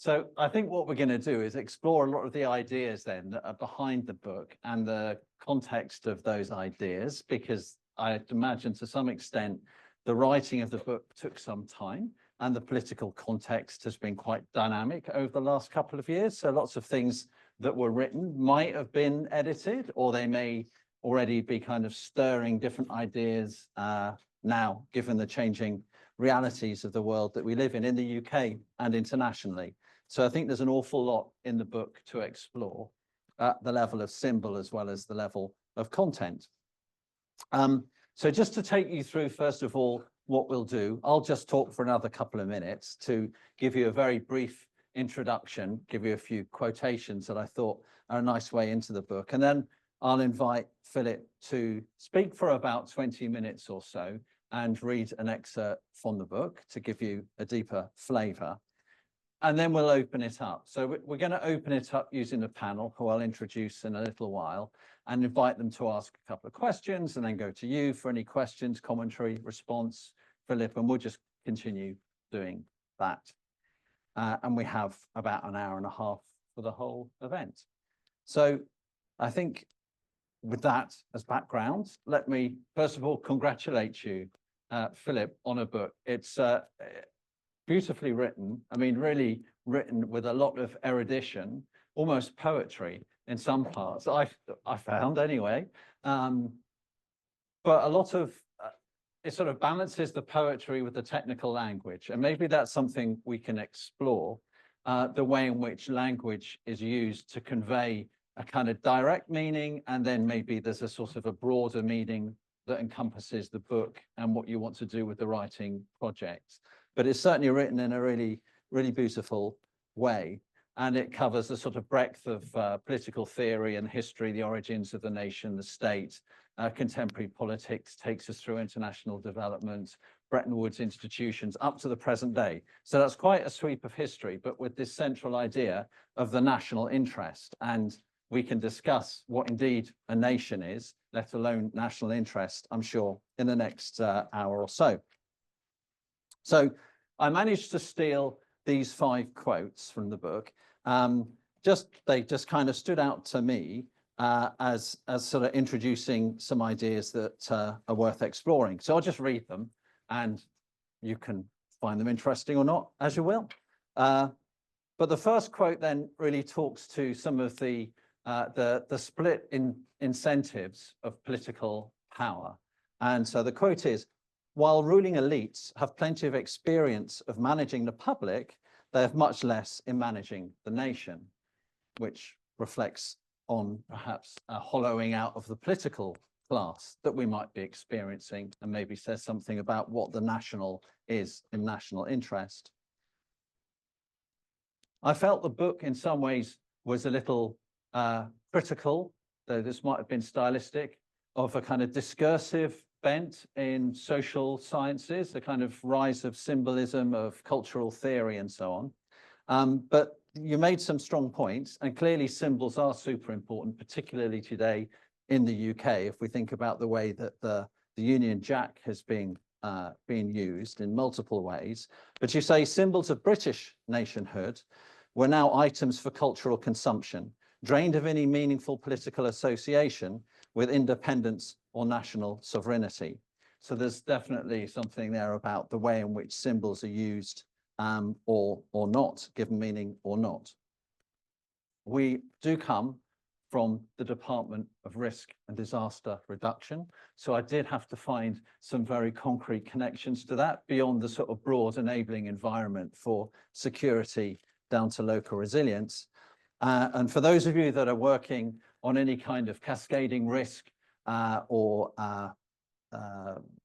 So I think what we're going to do is explore a lot of the ideas then that are behind the book and the context of those ideas, because I'd imagine to some extent the writing of the book took some time and the political context has been quite dynamic over the last couple of years. So lots of things that were written might have been edited, or they may already be kind of stirring different ideas now, given the changing realities of the world that we live in the UK and internationally. So I think there's an awful lot in the book to explore at the level of symbol as well as the level of content. So just to take you through, first of all, what we'll do, I'll just talk for another couple of minutes to give you a very brief introduction, give you a few quotations that I thought are a nice way into the book. And then I'll invite Philip to speak for about 20 minutes or so and read an excerpt from the book to give you a deeper flavour. And then we'll open it up. So we're going to open it up using a panel who I'll introduce in a little while and invite them to ask a couple of questions and then go to you for any questions, commentary, response, Philip, and we'll just continue doing that. And we have about an hour and a half for the whole event. So I think with that as background, let me first of all congratulate you, Philip, on a book. It's beautifully written. I mean, really written with a lot of erudition, almost poetry in some parts, I found anyway. But a lot of, it sort of balances the poetry with the technical language. And maybe that's something we can explore, the way in which language is used to convey a kind of direct meaning, and then maybe there's a sort of a broader meaning that encompasses the book and what you want to do with the writing project. But it's certainly written in a really, really beautiful way. And it covers the sort of breadth of political theory and history, the origins of the nation, the state, contemporary politics, takes us through international development, Bretton Woods institutions up to the present day. So that's quite a sweep of history, but with this central idea of the national interest. And we can discuss what indeed a nation is, let alone national interest, I'm sure, in the next hour or so. So I managed to steal these 5 quotes from the book. They just kind of stood out to me as sort of introducing some ideas that are worth exploring. So I'll just read them and you can find them interesting or not, as you will. But the first quote then really talks to some of the split in incentives of political power. And so the quote is, while ruling elites have plenty of experience of managing the public, they have much less in managing the nation, which reflects on perhaps a hollowing out of the political class that we might be experiencing, and maybe says something about what the national is in national interest. I felt the book in some ways was a little critical, though this might have been stylistic, of a kind of discursive bent in social sciences, the kind of rise of symbolism, of cultural theory and so on. But you made some strong points, and clearly symbols are super important, particularly today in the UK, if we think about the way that the Union Jack has been used in multiple ways. But you say symbols of British nationhood were now items for cultural consumption, drained of any meaningful political association with independence or national sovereignty. So there's definitely something there about the way in which symbols are used or not, given meaning or not. We do come from the Department of Risk and Disaster Reduction. So I did have to find some very concrete connections to that beyond the sort of broad enabling environment for security down to local resilience. And for those of you that are working on any kind of cascading risk or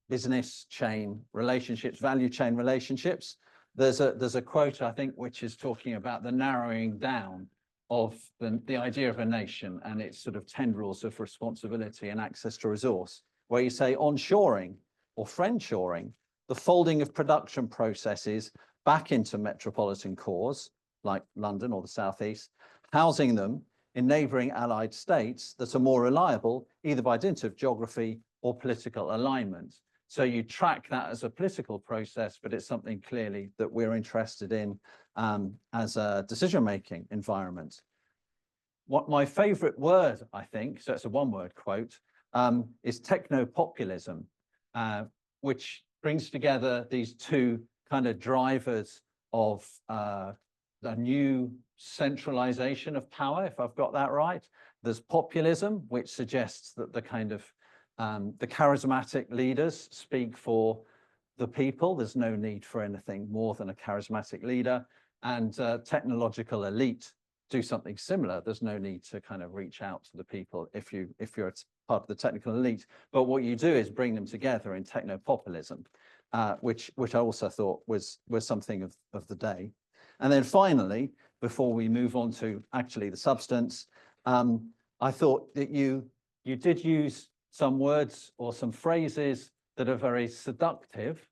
business chain relationships, value chain relationships, there's a quote, I think, which is talking about the narrowing down of the idea of a nation and its sort of tendrils of responsibility and access to resource, where you say onshoring or friendshoring, the folding of production processes back into metropolitan cores like London or the Southeast, housing them in neighbouring allied states that are more reliable, either by dint of geography or political alignment. So you track that as a political process, but it's something clearly that we're interested in as a decision-making environment. What my favorite word, I think, so it's a one-word quote, is techno-populism, which brings together these two kind of drivers of a new centralization of power, if I've got that right. There's populism, which suggests that the kind of the charismatic leaders speak for the people. There's no need for anything more than a charismatic leader. And technological elite do something similar. There's no need to kind of reach out to the people if you're part of the technical elite. But what you do is bring them together in techno-populism, which I also thought was something of the day. And then finally, before we move on to actually the substance, I thought that you did use some words or some phrases that are very seductive,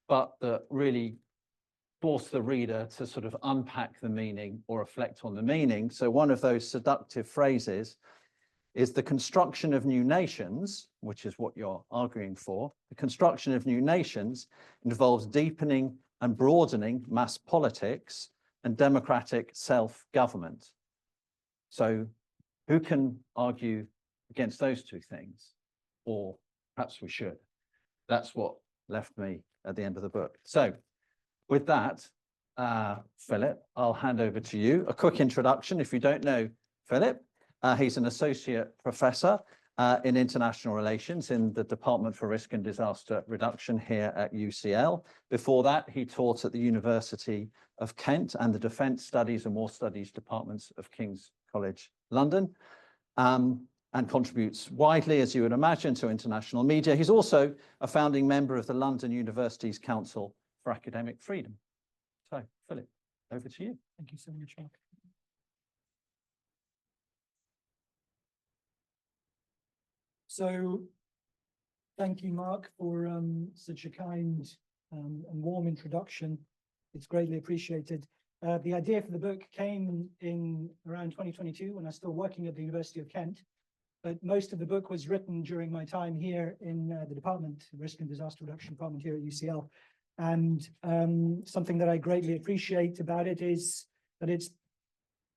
but that really force the reader to sort of unpack the meaning or reflect on the meaning. So one of those seductive phrases is the construction of new nations, which is what you're arguing for. The construction of new nations involves deepening and broadening mass politics and democratic self-government. So who can argue against those two things? Or perhaps we should. That's what left me at the end of the book. So with that, Philip, I'll hand over to you. A quick introduction. If you don't know Philip, he's an associate professor in international relations in the Department for Risk and Disaster Reduction here at UCL. Before that, he taught at the University of Kent and the Defence Studies and War Studies departments of King's College London, and contributes widely, as you would imagine, to international media. He's also a founding member of the London University's Council for Academic Freedom. So, Philip, over to you. Thank you so much, Mark. So, thank you, Mark, for such a kind and warm introduction. It's greatly appreciated. The idea for the book came in around 2022 when I was still working at the University of Kent, but most of the book was written during my time here in the department, Risk and Disaster Reduction department here at UCL. And something that I greatly appreciate about it is that it's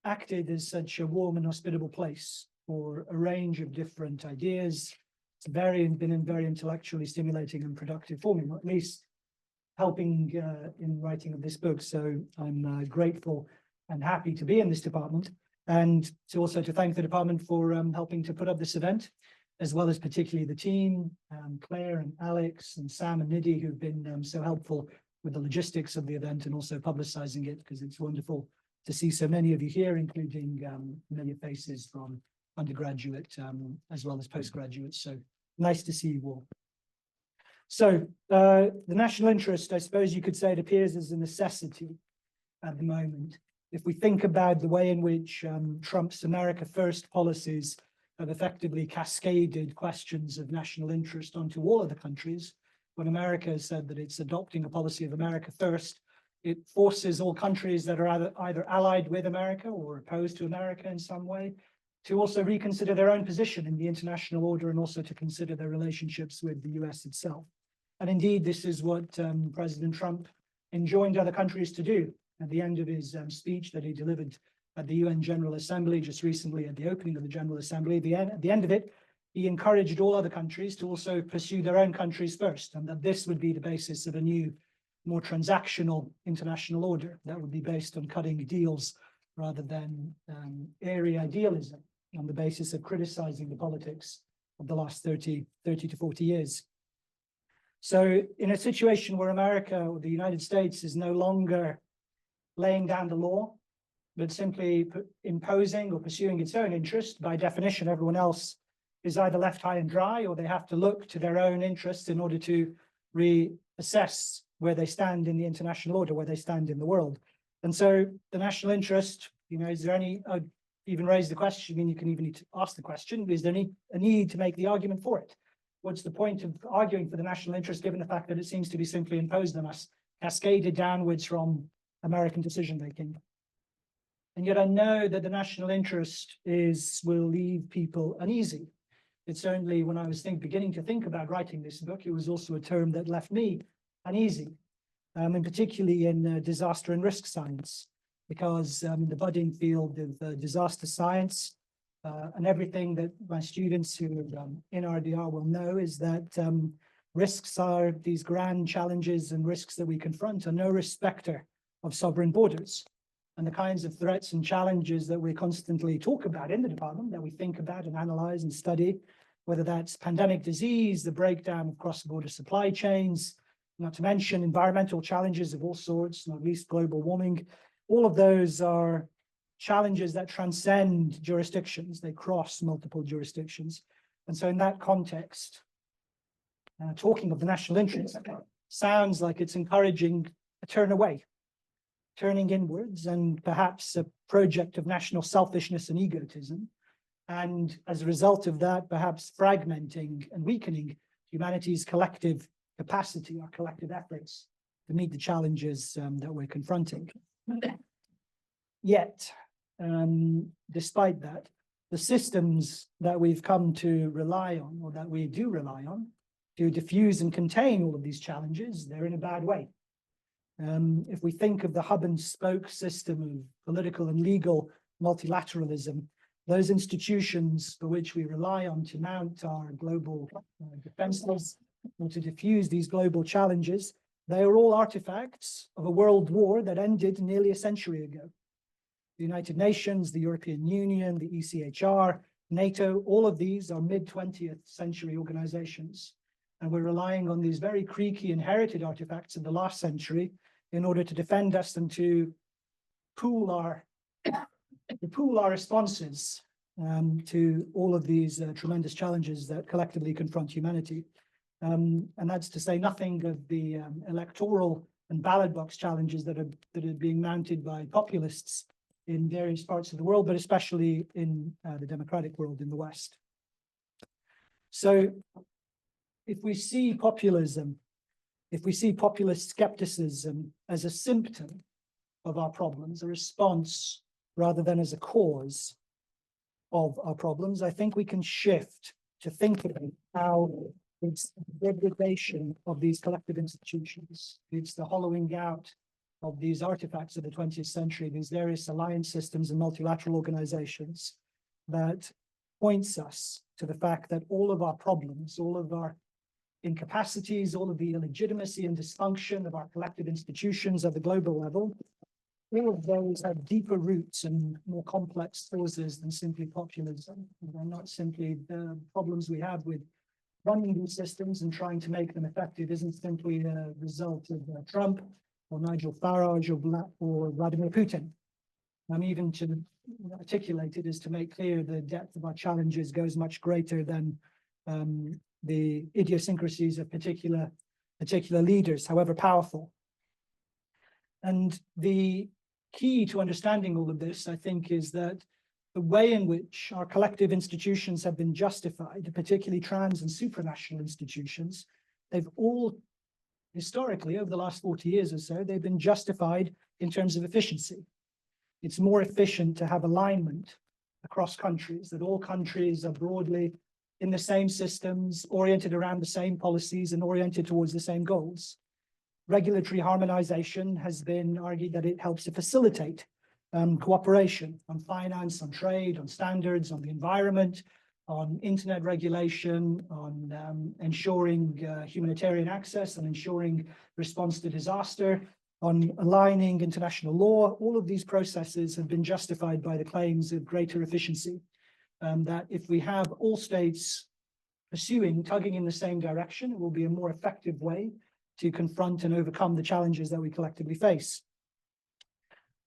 acted as such a warm and hospitable place for a range of different ideas. It's been very intellectually stimulating and productive for me, or at least helping in writing of this book. So I'm grateful and happy to be in this department, and also to thank the department for helping to put up this event, as well as particularly the team, Claire and Alex and Sam and Nidhi, who've been so helpful with the logistics of the event and also publicizing it, because it's wonderful to see so many of you here, including familiar faces from undergraduate as well as postgraduates. So nice to see you all. So the national interest, I suppose you could say, it appears as a necessity at the moment. If we think about the way in which Trump's America First policies have effectively cascaded questions of national interest onto all of the countries, when America has said that it's adopting a policy of America First, it forces all countries that are either allied with America or opposed to America in some way to also reconsider their own position in the international order and also to consider their relationships with the US itself. And indeed, this is what President Trump enjoined other countries to do at the end of his speech that he delivered at the UN General Assembly just recently, at the opening of the General Assembly. At the end of it, he encouraged all other countries to also pursue their own countries first, and that this would be the basis of a new, more transactional international order that would be based on cutting deals rather than airy idealism on the basis of criticizing the politics of the last 30 to 40 years. So in a situation where America or the United States is no longer laying down the law, but simply imposing or pursuing its own interest, by definition, everyone else is either left high and dry, or they have to look to their own interests in order to reassess where they stand in the international order, where they stand in the world. And so the national interest, is there any, I'd even raise the question, you can even need to ask the question, is there a need to make the argument for it? What's the point of arguing for the national interest, given the fact that it seems to be simply imposed on us, cascaded downwards from American decision-making? And yet I know that the national interest will leave people uneasy. It's only when I was beginning to think about writing this book, it was also a term that left me uneasy, and particularly in disaster and risk science, because in the budding field of disaster science, and everything that my students who are in RDR will know is that risks are these grand challenges, and risks that we confront are no respecter of sovereign borders. And the kinds of threats and challenges that we constantly talk about in the department, that we think about and analyze and study, whether that's pandemic disease, the breakdown of cross-border supply chains, not to mention environmental challenges of all sorts, not least global warming, all of those are challenges that transcend jurisdictions. They cross multiple jurisdictions. And so in that context, talking of the national interest sounds like it's encouraging a turn away, turning inwards, and perhaps a project of national selfishness and egotism. And as a result of that, perhaps fragmenting and weakening humanity's collective capacity, our collective efforts to meet the challenges that we're confronting. Yet, despite that, the systems that we've come to rely on, or that we do rely on, to diffuse and contain all of these challenges, they're in a bad way. If we think of the hub and spoke system of political and legal multilateralism, those institutions for which we rely on to mount our global defenses or to diffuse these global challenges, they are all artifacts of a world war that ended nearly a century ago. The United Nations, the European Union, the ECHR, NATO, all of these are mid-20th century organizations. And we're relying on these very creaky inherited artifacts of the last century in order to defend us and to pool our responses to all of these tremendous challenges that collectively confront humanity. And that's to say nothing of the electoral and ballot box challenges that are being mounted by populists in various parts of the world, but especially in the democratic world in the West. So if we see populism, if we see populist skepticism as a symptom of our problems, a response rather than as a cause of our problems, I think we can shift to think about how it's the degradation of these collective institutions, it's the hollowing out of these artifacts of the 20th century, these various alliance systems and multilateral organizations, that points us to the fact that all of our problems, all of our incapacities, all of the illegitimacy and dysfunction of our collective institutions at the global level, all of those have deeper roots and more complex causes than simply populism. They're not simply the problems we have with running these systems and trying to make them effective isn't simply a result of Trump or Nigel Farage or Vladimir Putin. Even to articulate it is to make clear the depth of our challenges goes much greater than the idiosyncrasies of particular leaders, however powerful. And the key to understanding all of this, I think, is that the way in which our collective institutions have been justified, particularly trans and supranational institutions, they've all historically, over the last 40 years or so, they've been justified in terms of efficiency. It's more efficient to have alignment across countries, that all countries are broadly in the same systems, oriented around the same policies and oriented towards the same goals. Regulatory harmonization has been argued that it helps to facilitate cooperation on finance, on trade, on standards, on the environment, on internet regulation, on ensuring humanitarian access and ensuring response to disaster, on aligning international law. All of these processes have been justified by the claims of greater efficiency. That if we have all states tugging in the same direction, it will be a more effective way to confront and overcome the challenges that we collectively face.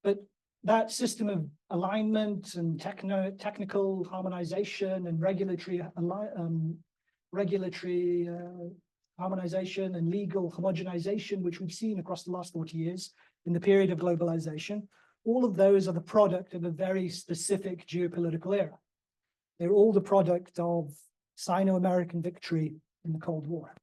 But that system of alignment and technical harmonization and regulatory harmonization and legal homogenization, which we've seen across the last 40 years in the period of globalization, all of those are the product of a very specific geopolitical era. They're all the product of Sino-American victory in the Cold War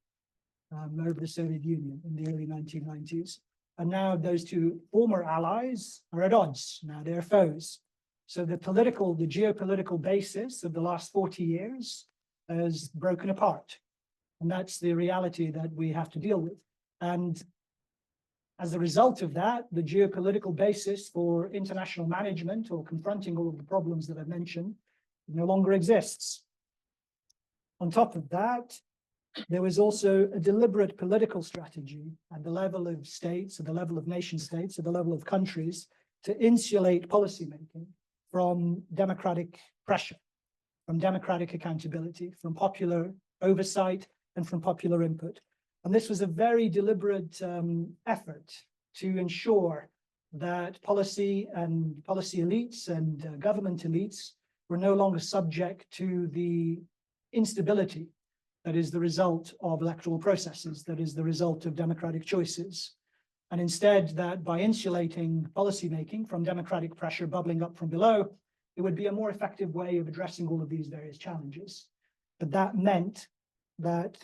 over the Soviet Union in the early 1990s. And now those two former allies are at odds. Now they're foes. So the geopolitical basis of the last 40 years has broken apart. And that's the reality that we have to deal with. And as a result of that, the geopolitical basis for international management or confronting all of the problems that I've mentioned no longer exists. On top of that, there was also a deliberate political strategy at the level of states, at the level of nation states, at the level of countries, to insulate policymaking from democratic pressure, from democratic accountability, from popular oversight, and from popular input. And this was a very deliberate effort to ensure that policy elites and government elites were no longer subject to the instability that is the result of electoral processes, that is the result of democratic choices. And instead, that by insulating policymaking from democratic pressure bubbling up from below, it would be a more effective way of addressing all of these various challenges. But that meant that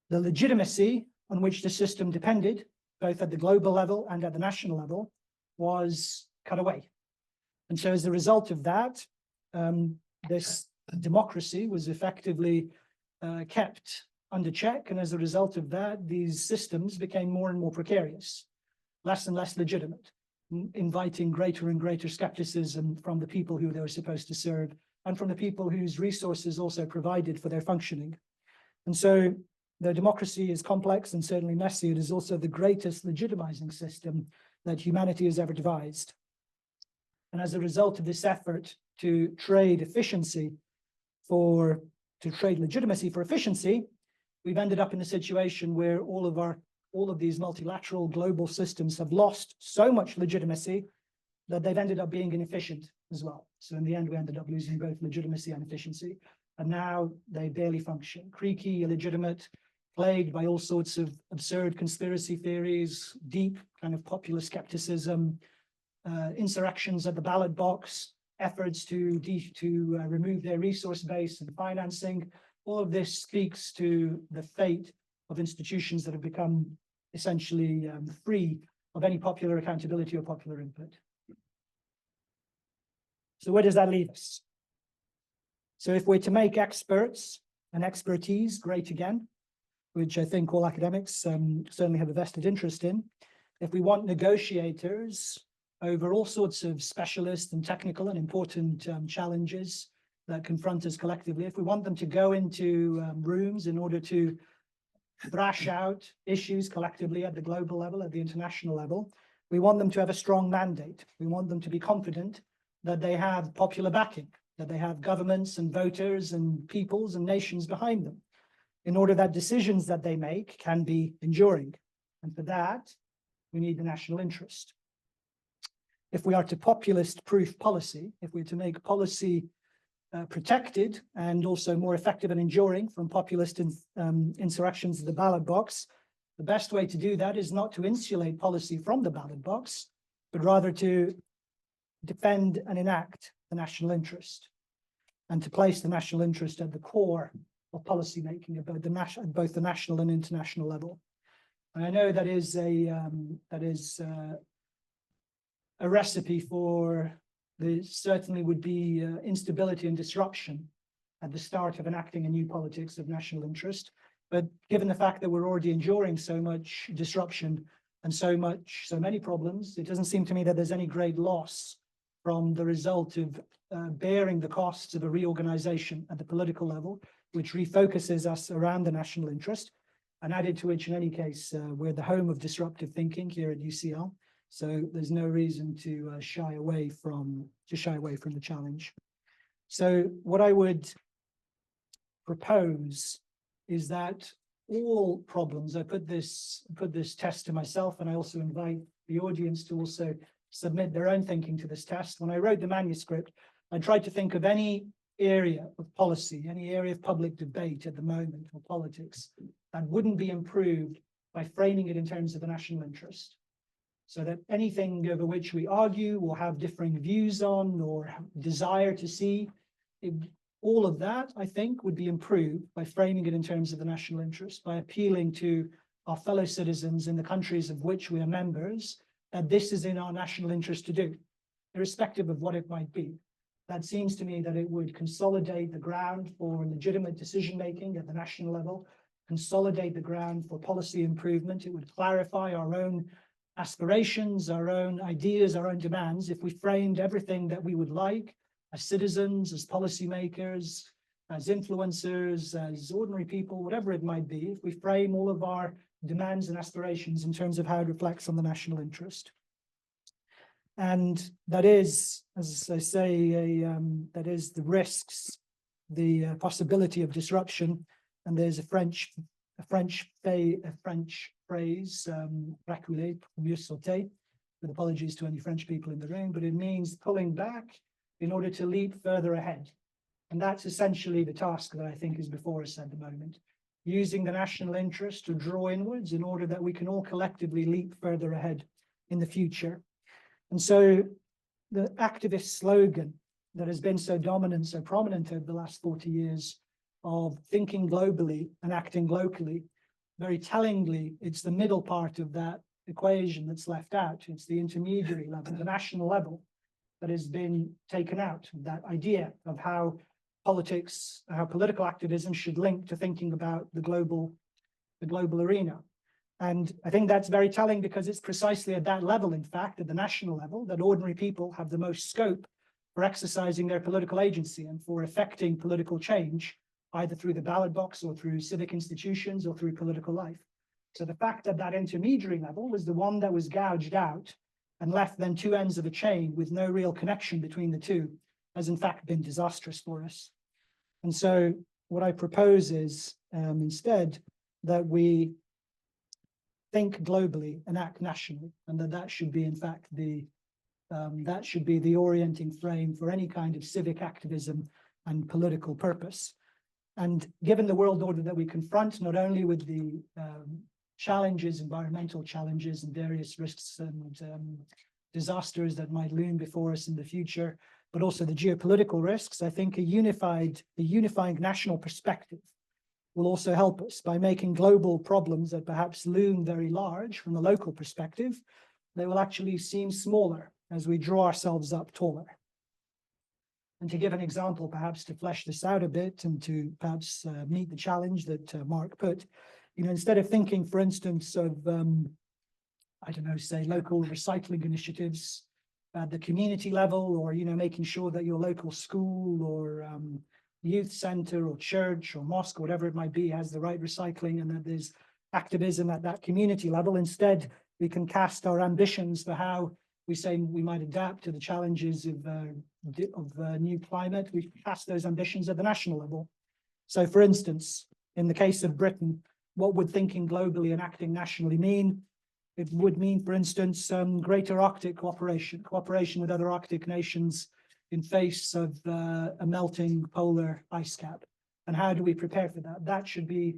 the legitimacy on which the system depended, both at the global level and at the national level, was cut away. And so as a result of that, this democracy was effectively kept under check. And as a result of that, these systems became more and more precarious, less and less legitimate, inviting greater and greater skepticism from the people who they were supposed to serve and from the people whose resources also provided for their functioning. And so the democracy is complex and certainly messy. It is also the greatest legitimizing system that humanity has ever devised. And as a result of this effort to trade legitimacy for efficiency, we've ended up in a situation where all of these multilateral global systems have lost so much legitimacy that they've ended up being inefficient as well. So in the end, we ended up losing both legitimacy and efficiency. And now they barely function, creaky, illegitimate, plagued by all sorts of absurd conspiracy theories, deep kind of populist skepticism, insurrections at the ballot box, efforts to remove their resource base and financing. All of this speaks to the fate of institutions that have become essentially free of any popular accountability or popular input. So where does that leave us? So if we're to make experts and expertise great again, which I think all academics certainly have a vested interest in, if we want negotiators over all sorts of specialist and technical and important challenges that confront us collectively, if we want them to go into rooms in order to thrash out issues collectively at the global level, at the international level, we want them to have a strong mandate. We want them to be confident that they have popular backing, that they have governments and voters and peoples and nations behind them, in order that decisions that they make can be enduring. And for that, we need the national interest. If we are to populist-proof policy, if we're to make policy protected and also more effective and enduring from populist insurrections of the ballot box, the best way to do that is not to insulate policy from the ballot box, but rather to defend and enact the national interest, and to place the national interest at the core of policy making at both the national and international level. And I know that is a recipe for there certainly would be instability and disruption at the start of enacting a new politics of national interest. But given the fact that we're already enduring so much disruption and so many problems, it doesn't seem to me that there's any great loss from the result of bearing the costs of a reorganization at the political level, which refocuses us around the national interest, and added to which, in any case, we're the home of disruptive thinking here at UCL. So there's no reason to shy away from the challenge. So what I would propose is that all problems, I put this test to myself, and I also invite the audience to also submit their own thinking to this test. When I wrote the manuscript, I tried to think of any area of policy, any area of public debate at the moment or politics that wouldn't be improved by framing it in terms of the national interest. So that anything over which we argue or have differing views on or desire to see, all of that, I think, would be improved by framing it in terms of the national interest, by appealing to our fellow citizens in the countries of which we are members, that this is in our national interest to do, irrespective of what it might be. that seems to me that it would consolidate the ground for legitimate decision-making at the national level, consolidate the ground for policy improvement. It would clarify our own aspirations, our own ideas, our own demands, if we framed everything that we would like as citizens, as policymakers, as influencers, as ordinary people, whatever it might be, if we frame all of our demands and aspirations in terms of how it reflects on the national interest. And that is, as I say, that is the risks, the possibility of disruption. And there's a French phrase, reculer pour mieux sauter, with apologies to any French people in the room, but it means pulling back in order to leap further ahead. And that's essentially the task that I think is before us at the moment, using the national interest to draw inwards in order that we can all collectively leap further ahead in the future. And so the activist slogan that has been so dominant, so prominent over the last 40 years of thinking globally and acting locally, very tellingly, it's the middle part of that equation that's left out. It's the intermediary level, the national level, that has been taken out. That idea of how politics, how political activism should link to thinking about the global arena. And I think that's very telling because it's precisely at that level, in fact, at the national level, that ordinary people have the most scope for exercising their political agency and for effecting political change, either through the ballot box or through civic institutions or through political life. So the fact that that intermediary level was the one that was gouged out and left then two ends of a chain with no real connection between the two has in fact been disastrous for us. And so what I propose is instead that we think globally and act nationally, and that should be in fact that should be the orienting frame for any kind of civic activism and political purpose. And given the world order that we confront, not only with the challenges, environmental challenges and various risks and disasters that might loom before us in the future, but also the geopolitical risks, I think a unifying national perspective will also help us by making global problems that perhaps loom very large from a local perspective. They will actually seem smaller as we draw ourselves up taller. And to give an example, perhaps to flesh this out a bit and to perhaps meet the challenge that Mark put, instead of thinking, for instance, of, I don't know, say local recycling initiatives at the community level, or, making sure that your local school or youth center or church or mosque, or whatever it might be, has the right recycling and that there's activism at that community level. Instead, we can cast our ambitions for how we say we might adapt to the challenges of new climate. We cast those ambitions at the national level. So, for instance, in the case of Britain, what would thinking globally and acting nationally mean? It would mean, for instance, greater Arctic cooperation with other Arctic nations in face of a melting polar ice cap. And how do we prepare for that? That should be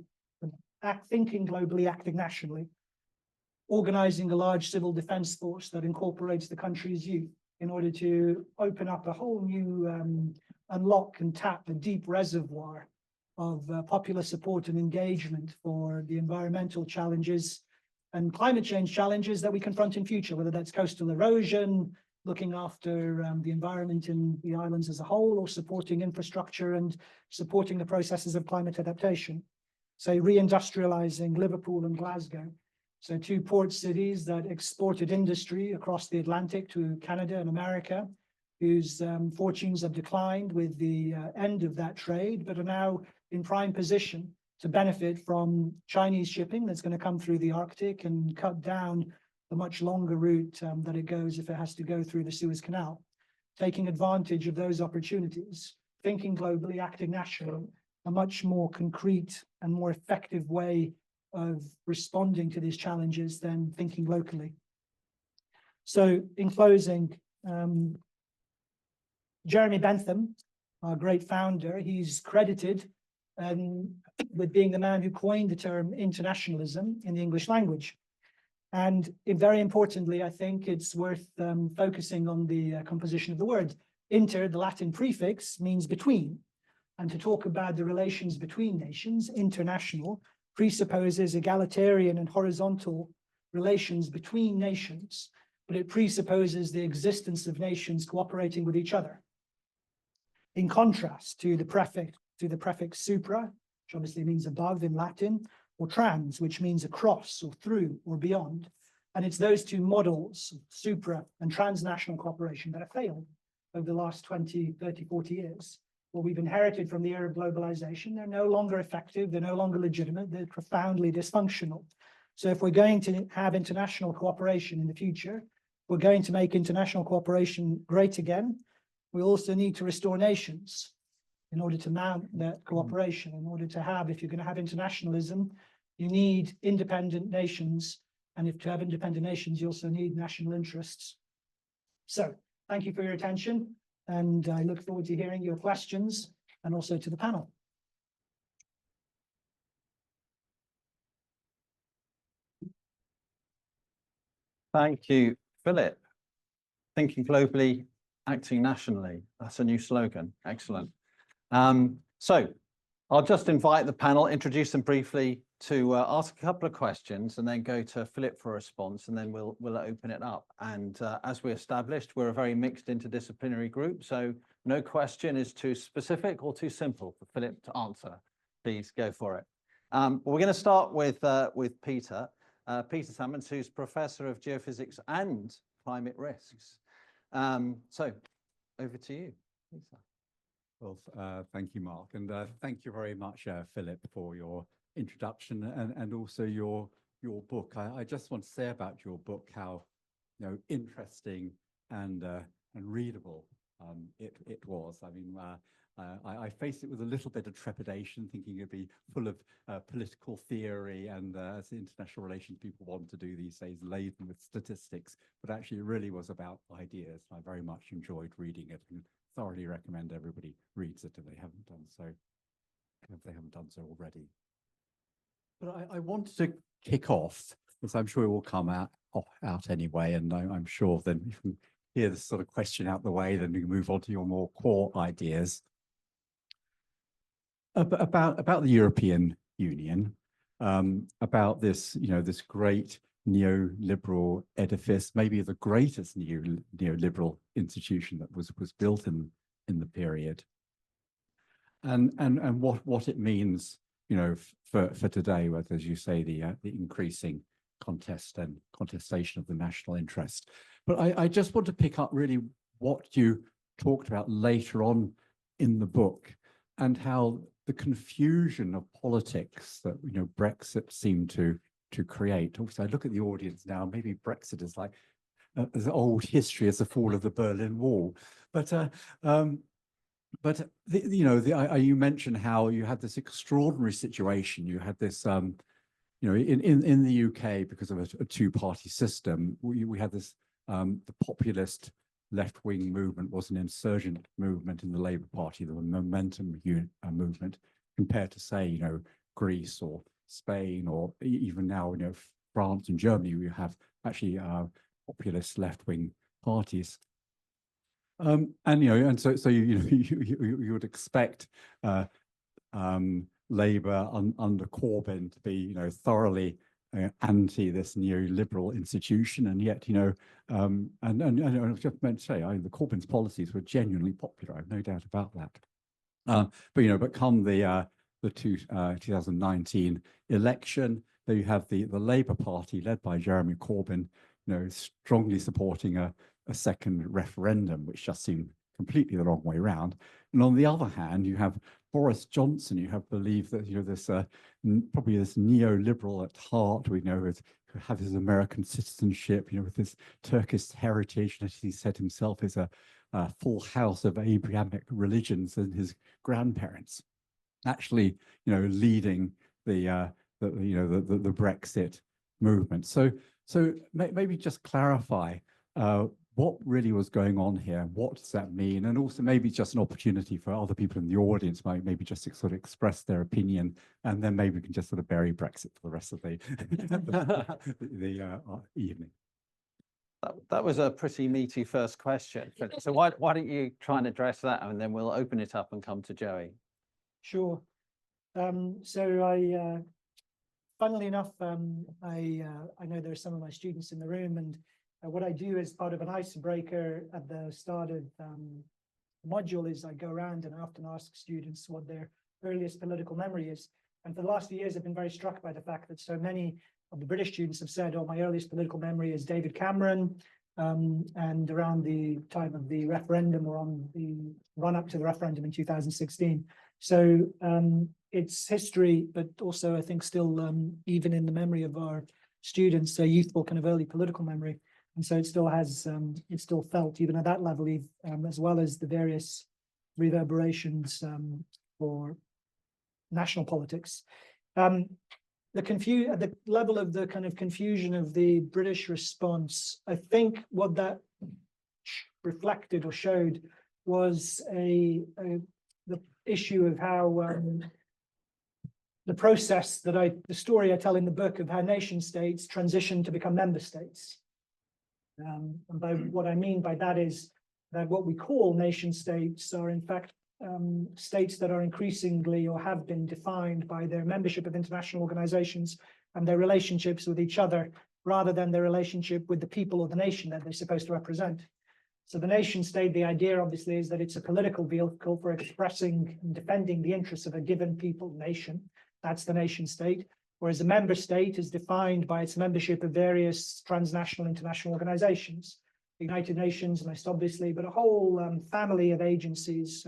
thinking globally, acting nationally. Organizing a large civil defense force that incorporates the country's youth in order to open up a whole new, unlock and tap a deep reservoir of popular support and engagement for the environmental challenges and climate change challenges that we confront in future, whether that's coastal erosion, looking after the environment in the islands as a whole, or supporting infrastructure and supporting the processes of climate adaptation. Say reindustrializing Liverpool and Glasgow. So two port cities that exported industry across the Atlantic to Canada and America, whose fortunes have declined with the end of that trade, but are now in prime position to benefit from Chinese shipping that's going to come through the Arctic and cut down the much longer route that it goes if it has to go through the Suez Canal. Taking advantage of those opportunities, thinking globally, acting nationally, a much more concrete and more effective way of responding to these challenges than thinking locally. So in closing, Jeremy Bentham, our great founder, he's credited with being the man who coined the term internationalism in the English language. And very importantly, I think it's worth focusing on the composition of the word. Inter, the Latin prefix, means between. And to talk about the relations between nations, international, presupposes egalitarian and horizontal relations between nations, but it presupposes the existence of nations cooperating with each other. in contrast to the prefix supra, which obviously means above in Latin, or trans, which means across or through or beyond. And it's those two models, supra and transnational cooperation, that have failed over the last 20, 30, 40 years. What we've inherited from the era of globalization, they're no longer effective, they're no longer legitimate, they're profoundly dysfunctional. So if we're going to have international cooperation in the future, we're going to make international cooperation great again, we also need to restore nations in order to mount that cooperation, in order to have, if you're going to have internationalism, you need independent nations. And if to have independent nations, you also need national interests. So thank you for your attention. And I look forward to hearing your questions and also to the panel. Thank you, Philip. Thinking globally, acting nationally. That's a new slogan. Excellent. So I'll just invite the panel, introduce them briefly to ask a couple of questions and then go to Philip for a response, and then we'll open it up. And as we established, we're a very mixed interdisciplinary group, so no question is too specific or too simple for Philip to answer. Please go for it. We're going to start with Peter. Peter Sammonds, who's Professor of Geophysics and Climate Risks. So over to you, Peter. Well, thank you, Mark, and thank you very much, Philip, for your introduction and also your book. I just want to say about your book how interesting and readable it was. I mean, I faced it with a little bit of trepidation, thinking it'd be full of political theory and, as international relations people want to do these days, laden with statistics. But actually, it really was about ideas. I very much enjoyed reading it and thoroughly recommend everybody reads it if they haven't done so already. But I wanted to kick off, because I'm sure it will come out anyway, and I'm sure then we can hear this sort of question out the way, then we can move on to your more core ideas about the European Union, about this, this great neoliberal edifice, maybe the greatest neoliberal institution that was built in the period, and what it means, for today, with, as you say, the increasing contestation of the national interest. But I just want to pick up really what you talked about later on in the book, and how the confusion of politics that Brexit seemed to create. Also, I look at the audience now. Maybe Brexit is like as old history as the fall of the Berlin Wall. But you mentioned how you had this extraordinary situation. You had this, in the UK, because of a two-party system, we had this. The populist left-wing movement was an insurgent movement in the Labour Party, the momentum movement, compared to, say, Greece or Spain, or even now, France and Germany. We have actually populist left-wing parties. And so you would expect Labour under Corbyn to be thoroughly anti this neoliberal institution, and yet and I was just meant to say, the Corbyn's policies were genuinely popular. I have no doubt about that. But come the 2019 election, there you have the Labour Party led by Jeremy Corbyn, strongly supporting a second referendum, which just seemed completely the wrong way around. And on the other hand, you have Boris Johnson, you have believed that this probably this neoliberal at heart, who have his American citizenship, with this Turkish heritage, as he said himself, is a full house of Abrahamic religions and his grandparents, actually leading the Brexit movement. So maybe just clarify what really was going on here. What does that mean? And also maybe just an opportunity for other people in the audience, maybe just to sort of express their opinion, and then maybe we can just sort of bury Brexit for the rest of the evening. That was a pretty meaty first question. So why don't you try and address that, and then we'll open it up and come to Joey. Sure. So funnily enough, I know there are some of my students in the room, and what I do as part of an icebreaker at the start of module is I go around and I often ask students what their earliest political memory is. And for the last few years, I've been very struck by the fact that so many of the British students have said, oh, my earliest political memory is David Cameron, and around the time of the referendum or on the run up to the referendum in 2016. So it's history, but also I think still even in the memory of our students, a youthful kind of early political memory. And so it still has, it's still felt even at that level, as well as the various reverberations for national politics. At the level of the kind of confusion of the British response, I think what that reflected or showed was the issue of how the process that the story I tell in the book of how nation states transition to become member states. And by what I mean by that is that what we call nation states are in fact states that are increasingly or have been defined by their membership of international organizations and their relationships with each other, rather than their relationship with the people or the nation that they're supposed to represent. So the nation state, the idea obviously is that it's a political vehicle for expressing and defending the interests of a given people, nation. That's the nation state. Whereas a member state is defined by its membership of various transnational international organizations. The United Nations, most obviously, but a whole family of agencies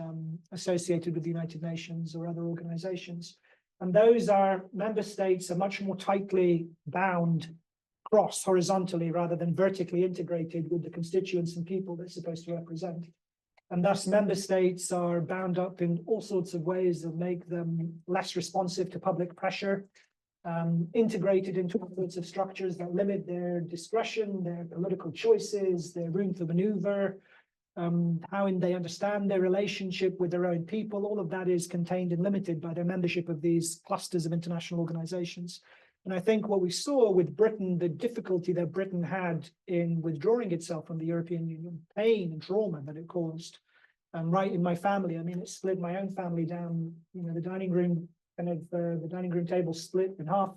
associated with the United Nations or other organizations. And those member states are much more tightly bound horizontally rather than vertically integrated with the constituents and people they're supposed to represent. And thus member states are bound up in all sorts of ways that make them less responsive to public pressure, integrated into all sorts of structures that limit their discretion, their political choices, their room for maneuver, how they understand their relationship with their own people. All of that is contained and limited by their membership of these clusters of international organizations. And I think what we saw with Britain, the difficulty that Britain had in withdrawing itself from the European Union, pain and trauma that it caused, right in my family. I mean, it split my own family down, the dining room the dining room table split in half.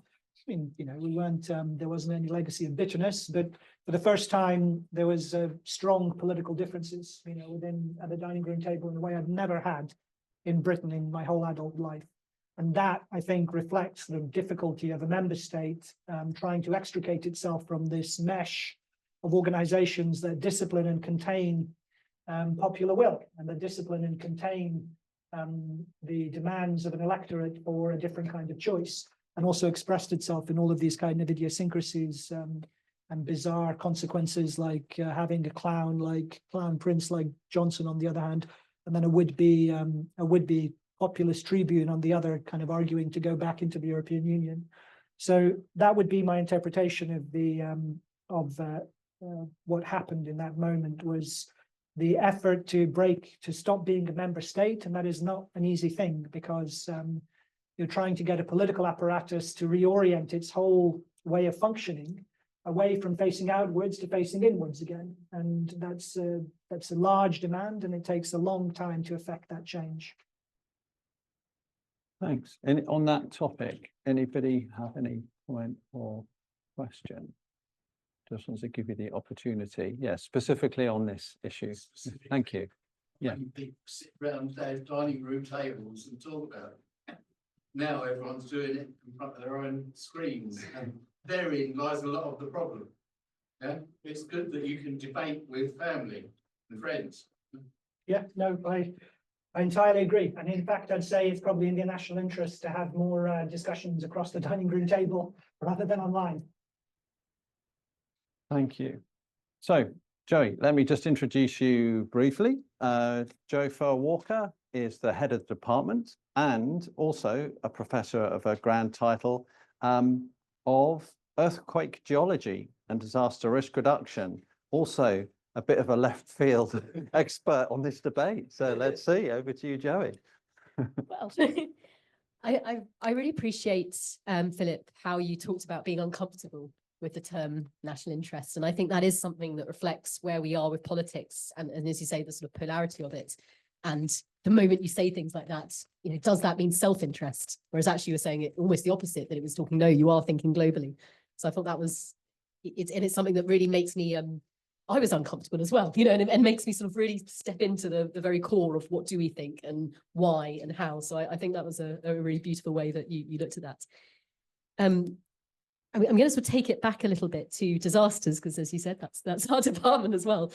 I mean, we weren't, there wasn't any legacy of bitterness, but for the first time, there was strong political differences, within at the dining room table in a way I've never had in Britain in my whole adult life. And that, I think, reflects the difficulty of a member state trying to extricate itself from this mesh of organizations that discipline and contain popular will, and that discipline and contain the demands of an electorate for a different kind of choice, and also expressed itself in all of these kind of idiosyncrasies and bizarre consequences, like having a clown prince like Johnson on the other hand, and then a would-be populist tribune on the other, kind of arguing to go back into the European Union. So that would be my interpretation of what happened in that moment, was the effort to stop being a member state. And that is not an easy thing, because you're trying to get a political apparatus to reorient its whole way of functioning away from facing outwards to facing inwards again. And that's a large demand, and it takes a long time to effect that change. Thanks. And on that topic, anybody have any comment or question? Just wants to give you the opportunity. Yeah, specifically on this issue. Thank you. Yeah. People sit around their dining room tables and talk about it. Now everyone's doing it in front of their own screens, and therein lies a lot of the problem. Yeah, it's good that you can debate with family and friends. Yeah, no, I entirely agree. And in fact, I'd say it's probably in the national interest to have more discussions across the dining room table rather than online. Thank you. So, Joey, let me just introduce you briefly. Joe Faure is the head of the department and also a professor of a grand title of earthquake geology and disaster risk reduction. Also a bit of a left field expert on this debate. So let's see, over to you, Joey. Well, I really appreciate, Philip, how you talked about being uncomfortable with the term national interest. And I think that is something that reflects where we are with politics and as you say, the sort of polarity of it. And the moment you say things like that, does that mean self-interest? Whereas actually you were saying it almost the opposite, that it was talking, no, you are thinking globally. So I thought that was, it's something that really makes me I was uncomfortable as well, you know, and it makes me sort of really step into the very core of what do we think and why and how. So I think that was a really beautiful way that you looked at that. I'm going to sort of take it back a little bit to disasters, because as you said, that's our department as well.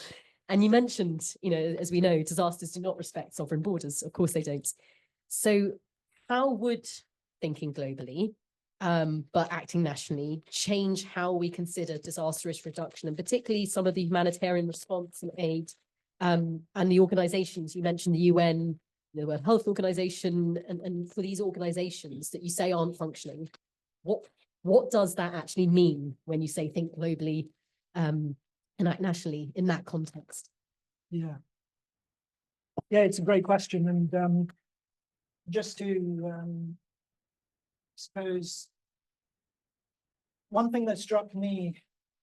And you mentioned, you know, as we know, disasters do not respect sovereign borders. Of course they don't. So how would thinking globally, but acting nationally, change how we consider disaster risk reduction, and particularly some of the humanitarian response and aid, and the organizations you mentioned, the UN, the World Health Organization, and for these organizations that you say aren't functioning, what does that actually mean when you say think globally and act nationally in that context? Yeah, it's a great question, and just to suppose one thing that struck me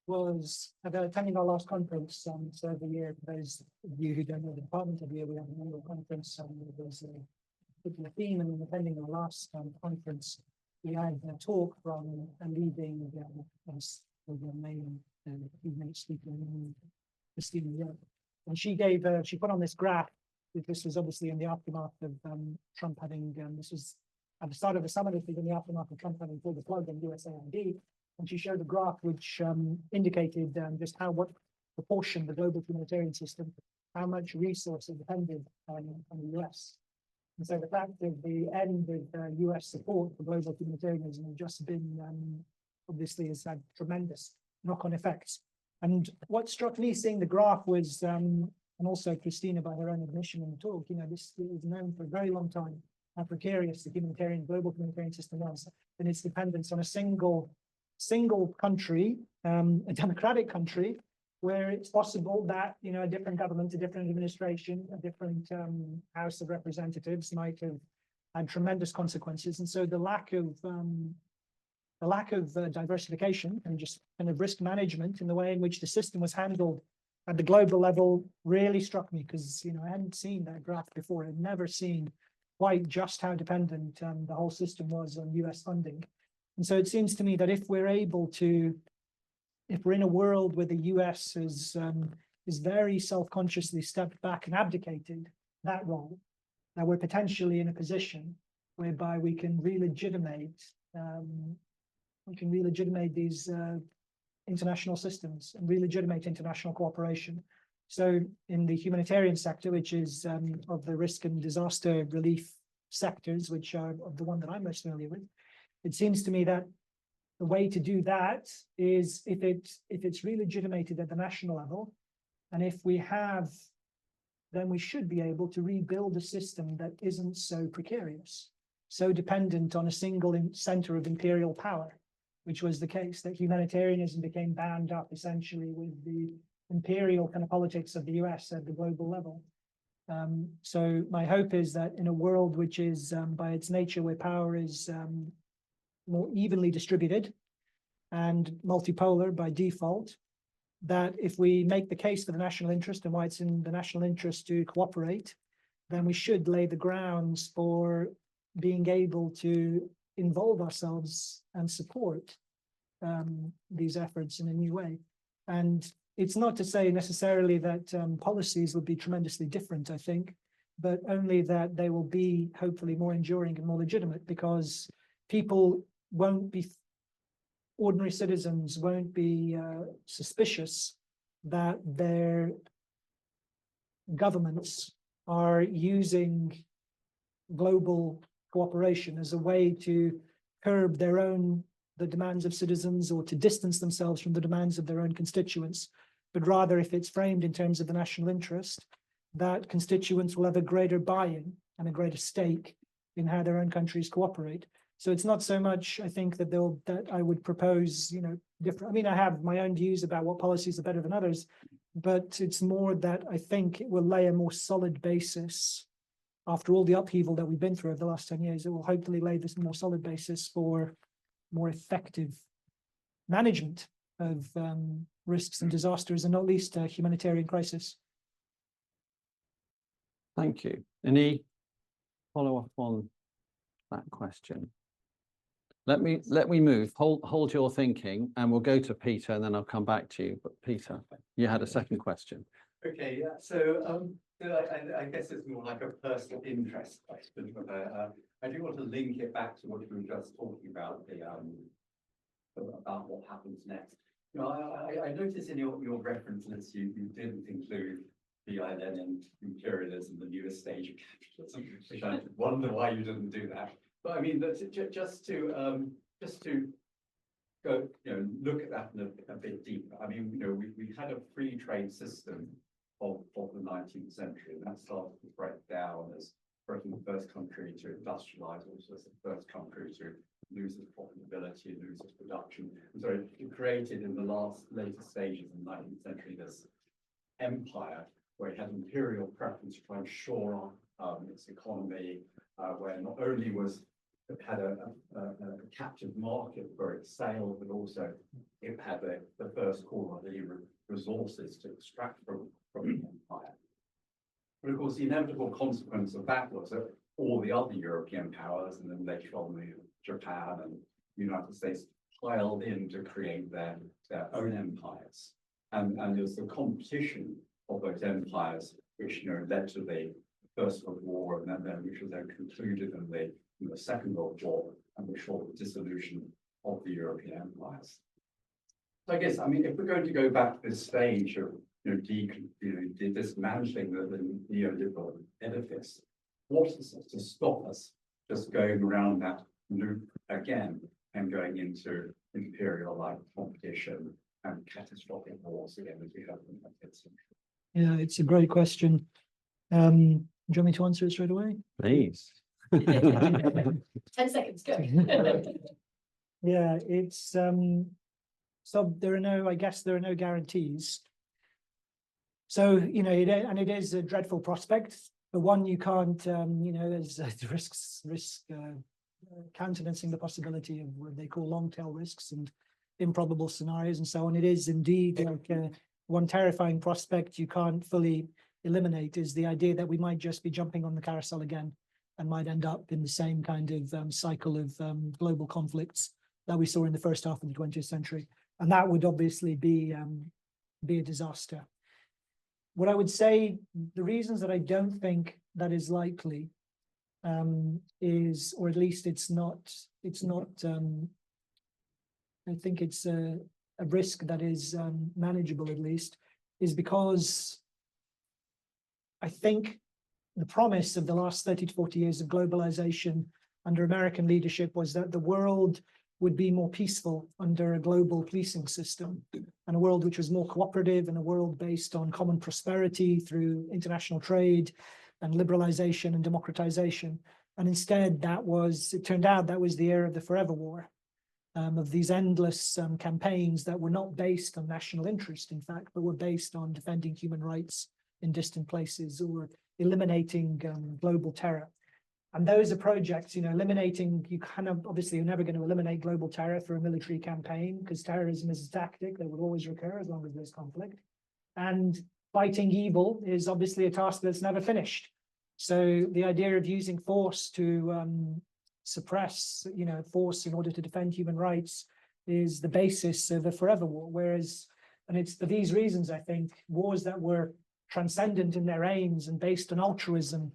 was attending our last conference. So every year, for those of you who don't know the department, every year we have an annual conference. There's a particular theme, and attending our last conference, we had a talk from a leading main female speaker, Christina, and she put on this graph. This was obviously in the aftermath of Trump having, this was at the start of the summit, it was in the aftermath of Trump having pulled the plug on UCL RDR, and she showed a graph which indicated just what proportion the global humanitarian system, how much resources depended on the US. And so the fact of the end of US support for global humanitarianism has just been, obviously has had tremendous knock-on effects. And what struck me seeing the graph was, and also Christina by her own admission in the talk, you know, this was known for a very long time how precarious the global humanitarian system was, and its dependence on a single country, a democratic country, where it's possible that, you know, a different government, a different administration, a different House of Representatives might have had tremendous consequences. And so the lack of diversification and just kind of risk management in the way in which the system was handled at the global level really struck me, because, you know, I hadn't seen that graph before. I'd never seen quite just how dependent the whole system was on US funding. And so it seems to me that if we're in a world where the US is very self-consciously stepped back and abdicated that role, that we're potentially in a position whereby we can re-legitimate these international systems and re-legitimate international cooperation. So in the humanitarian sector, which is of the risk and disaster relief sectors, which are of the one that I'm most familiar with, it seems to me that the way to do that is if it's re-legitimated at the national level, and if we have, then we should be able to rebuild a system that isn't so precarious, so dependent on a single center of imperial power, which was the case, that humanitarianism became bound up essentially with the imperial kind of politics of the US at the global level. So my hope is that in a world which is by its nature where power is more evenly distributed and multipolar by default, that if we make the case for the national interest and why it's in the national interest to cooperate, then we should lay the grounds for being able to involve ourselves and support these efforts in a new way. And it's not to say necessarily that policies would be tremendously different, I think, but only that they will be hopefully more enduring and more legitimate, because people won't be, ordinary citizens won't be suspicious that their governments are using global cooperation as a way to curb the demands of citizens, or to distance themselves from the demands of their own constituents, but rather if it's framed in terms of the national interest, that constituents will have a greater buy-in and a greater stake in how their own countries cooperate. So it's not so much, I think, that I would propose, you know, different. I mean, I have my own views about what policies are better than others, but it's more that I think it will lay a more solid basis after all the upheaval that we've been through over the last 10 years. It will hopefully lay this more solid basis for more effective management of risks and disasters, and not least a humanitarian crisis. Thank you. Any follow-up on that question? Let me move. Hold your thinking, and we'll go to Peter, and then I'll come back to you. But Peter. You had a second question. Okay, yeah. So I guess it's more like a personal interest question, but I do want to link it back to what you were just talking about, about what happens next. You know, I noticed in your references you didn't include the Lenin imperialism, the newest stage of capitalism, which I wonder why you didn't do that. But I mean, just to go, you know, look at that a bit deeper. I mean, you know, we had a free trade system of the 19th century, and that started to break down as Britain the first country to industrialize, also as the first country to lose its profitability, lose its production. And so it created in the later stages of the 19th century this empire where it had imperial preference to try and shore up its economy, where not only it had a captive market for its sale, but also it had the first quality resources to extract from the empire. But of course, the inevitable consequence of that was that all the other European powers, and then later on Japan and the United States, piled in to create their own empires. And it was the competition of those empires which, you know, led to the First World War, and then which was then concluded in the Second World War, and which saw the dissolution of the European empires. So I guess, I mean, if we're going to go back to this stage of, you know, dismantling the neoliberal edifice, what is to stop us just going around that loop again and going into imperial-like competition and catastrophic wars again as we have in the 20th century? Yeah, it's a great question. Do you want me to answer it straight away? Please. 10 seconds, go. Yeah, it's so I guess there are no guarantees. So, you know, it is a dreadful prospect, but one you can't, you know, there's risk countenancing the possibility of what they call long tail risks and improbable scenarios and so on. It is indeed like one terrifying prospect you can't fully eliminate is the idea that we might just be jumping on the carousel again and might end up in the same kind of cycle of global conflicts that we saw in the first half of the 20th century. And that would obviously be a disaster. What I would say, the reasons that I don't think that is likely is, or at least it's not, I think it's a risk that is manageable at least, is because I think the promise of the last 30 to 40 years of globalization under American leadership was that the world would be more peaceful under a global policing system, and a world which was more cooperative, and a world based on common prosperity through international trade and liberalization and democratization. And instead, it turned out that was the era of the forever war, of these endless campaigns that were not based on national interest, in fact, but were based on defending human rights in distant places or eliminating global terror. And those are projects, you know, eliminating, obviously you're never going to eliminate global terror through a military campaign, because terrorism is a tactic that will always recur as long as there's conflict. And fighting evil is obviously a task that's never finished. So the idea of using force to suppress, you know, force in order to defend human rights is the basis of a forever war. Whereas, and it's for these reasons, I think, wars that were transcendent in their aims and based on altruism,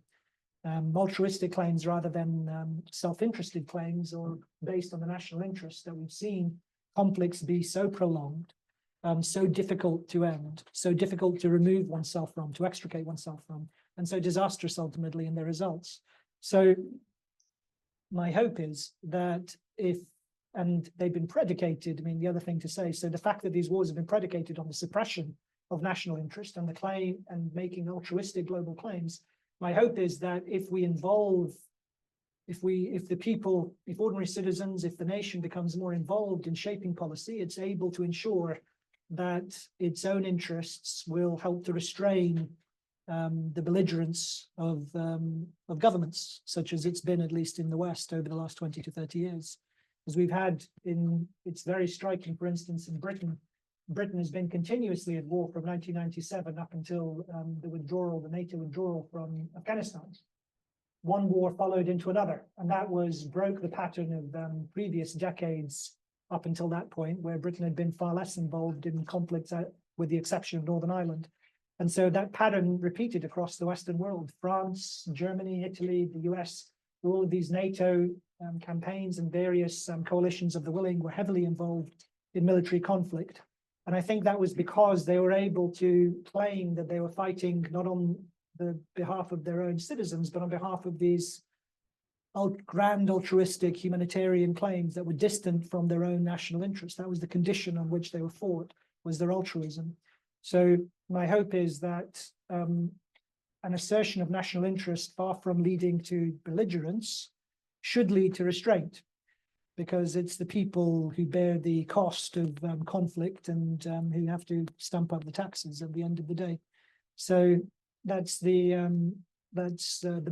altruistic claims rather than self-interested claims, or based on the national interest, that we've seen conflicts be so prolonged, so difficult to end, so difficult to remove oneself from, to extricate oneself from, and so disastrous ultimately in their results. So my hope is that and they've been predicated, I mean, the other thing to say, so the fact that these wars have been predicated on the suppression of national interest and the claim and making altruistic global claims, my hope is that if ordinary citizens, if the nation becomes more involved in shaping policy, it's able to ensure that its own interests will help to restrain the belligerence of governments, such as it's been, at least in the West, over the last 20 to 30 years. As we've had it's very striking, for instance, in Britain. Britain has been continuously at war from 1997 up until the NATO withdrawal from Afghanistan. One war followed into another, and that broke the pattern of previous decades up until that point, where Britain had been far less involved in conflicts with the exception of Northern Ireland. And so that pattern repeated across the Western world. France, Germany, Italy, the US, all of these NATO campaigns and various coalitions of the willing were heavily involved in military conflict. And I think that was because they were able to claim that they were fighting not on the behalf of their own citizens, but on behalf of these grand altruistic humanitarian claims that were distant from their own national interest. That was the condition on which they were fought, was their altruism. So my hope is that an assertion of national interest, far from leading to belligerence, should lead to restraint, because it's the people who bear the cost of conflict and who have to stump up the taxes at the end of the day. So that's the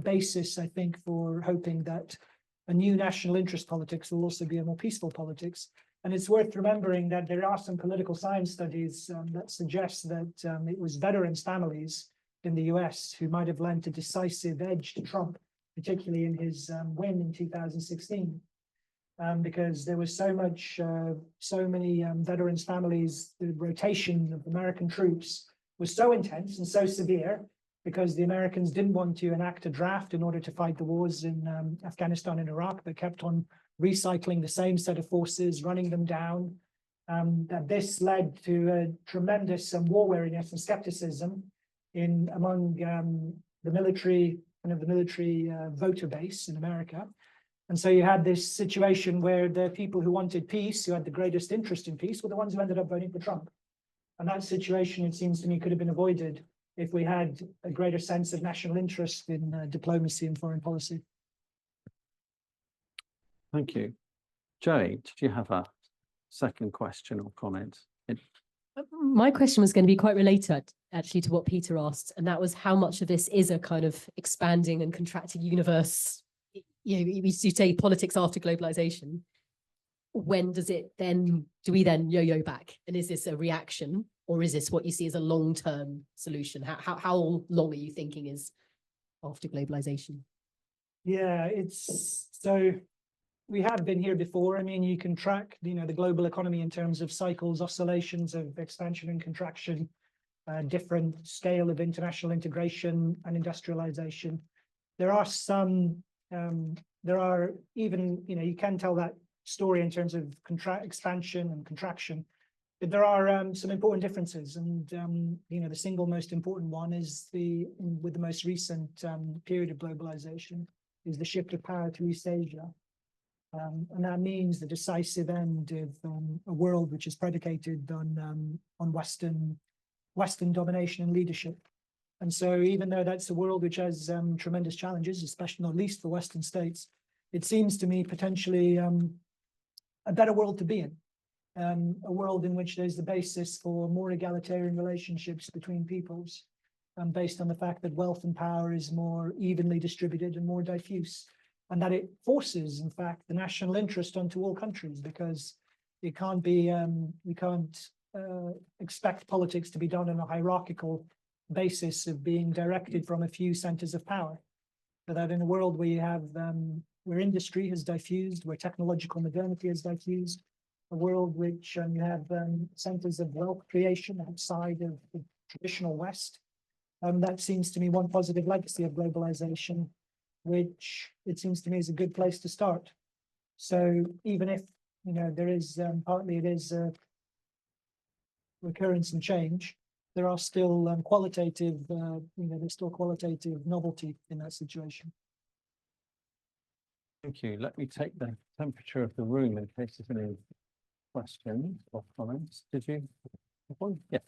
basis, I think, for hoping that a new national interest politics will also be a more peaceful politics. And it's worth remembering that there are some political science studies that suggest that it was veterans' families in the US who might have lent a decisive edge to Trump, particularly in his win in 2016. Because there was so many veterans' families, the rotation of American troops was so intense and so severe, because the Americans didn't want to enact a draft in order to fight the wars in Afghanistan and Iraq, but kept on recycling the same set of forces, running them down. That this led to a tremendous war weariness and skepticism among the military voter base in America. And so you had this situation where the people who wanted peace, who had the greatest interest in peace, were the ones who ended up voting for Trump. And that situation, it seems to me, could have been avoided if we had a greater sense of national interest in diplomacy and foreign policy. Thank you. Jay, did you have a second question or comment? My question was going to be quite related actually to what Peter asked, and that was how much of this is a kind of expanding and contracting universe. You know, you say politics after globalization. When does it then, do we then yo-yo back? And is this a reaction, or is this what you see as a long-term solution? How long are you thinking is after globalization? Yeah, it's so we have been here before. I mean, you can track, the global economy in terms of cycles, oscillations of expansion and contraction, different scale of international integration and industrialization. There are some, there are even, you can tell that story in terms of expansion and contraction, but there are some important differences. And, the single most important one is with the most recent period of globalization, is the shift of power to East Asia. And that means the decisive end of a world which is predicated on Western domination and leadership. And so even though that's a world which has tremendous challenges, especially not least for Western states, it seems to me potentially a better world to be in. A world in which there's the basis for more egalitarian relationships between peoples, based on the fact that wealth and power is more evenly distributed and more diffuse. And that it forces, in fact, the national interest onto all countries, because it can't be, we can't expect politics to be done on a hierarchical basis of being directed from a few centers of power. But that in a world where you have, where industry has diffused, where technological modernity has diffused, a world which you have centers of wealth creation outside of the traditional West, that seems to me one positive legacy of globalization, which it seems to me is a good place to start. So even if, there is partly it is recurrence and change, there are still qualitative, there's still qualitative novelty in that situation. Thank you. Let me take the temperature of the room in case there's any questions or comments. Did you have one? Yes.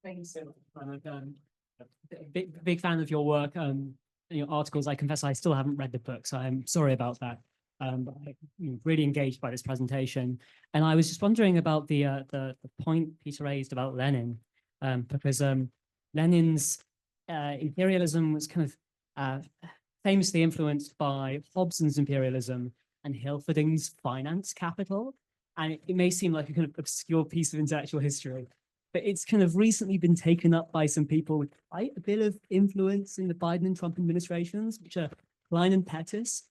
Thank you so much. I'm a big fan of your work, your articles. I confess I still haven't read the book, so I'm sorry about that. But I'm really engaged by this presentation. And I was just wondering about the point Peter raised about Lenin, because Lenin's imperialism was kind of famously influenced by Hobson's imperialism and Hilferding's finance capital. And it may seem like a kind of obscure piece of intellectual history, but it's kind of recently been taken up by some people with quite a bit of influence in the Biden and Trump administrations, which are Klein and Pettis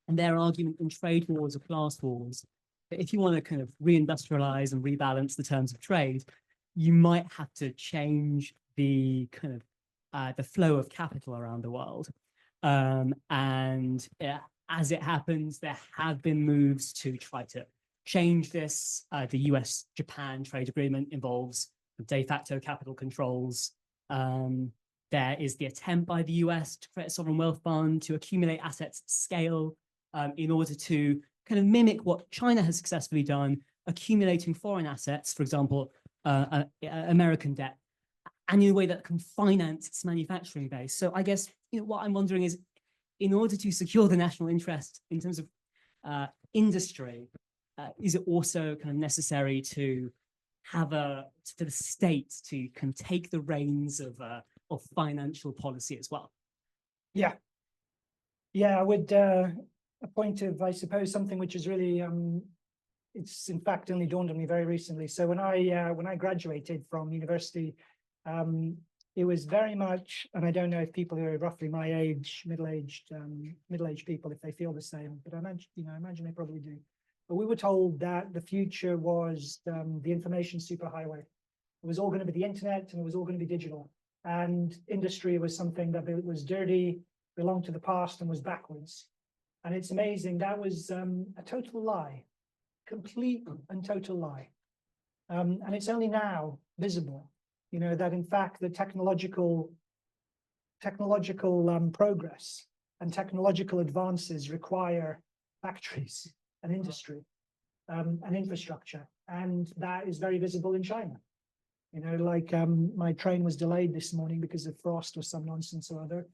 and their argument in trade wars or class wars, that if you want to kind of reindustrialize and rebalance the terms of trade, you might have to change the kind of the flow of capital around the world. As it happens, there have been moves to try to change this. The US-Japan trade agreement involves de facto capital controls. There is the attempt by the US to create a sovereign wealth fund to accumulate assets at scale in order to kind of mimic what China has successfully done, accumulating foreign assets, for example, American debt, and in a way that can finance its manufacturing base. So I guess what I'm wondering is, in order to secure the national interest in terms of industry, is it also kind of necessary to have for the state to can take the reins of financial policy as well? Yeah, I would a point of, I suppose, something which is really it's in fact only dawned on me very recently. So when I graduated from university, it was very much, and I don't know if people who are roughly my age, middle-aged people, if they feel the same, but I imagine they probably do. But we were told that the future was the information superhighway. It was all going to be the internet, and it was all going to be digital. And industry was something that was dirty, belonged to the past, and was backwards. And it's amazing, that was a total lie, complete and total lie. And it's only now visible, that in fact the technological progress and technological advances require factories and industry and infrastructure. And that is very visible in China. My train was delayed this morning because of frost or some nonsense or other.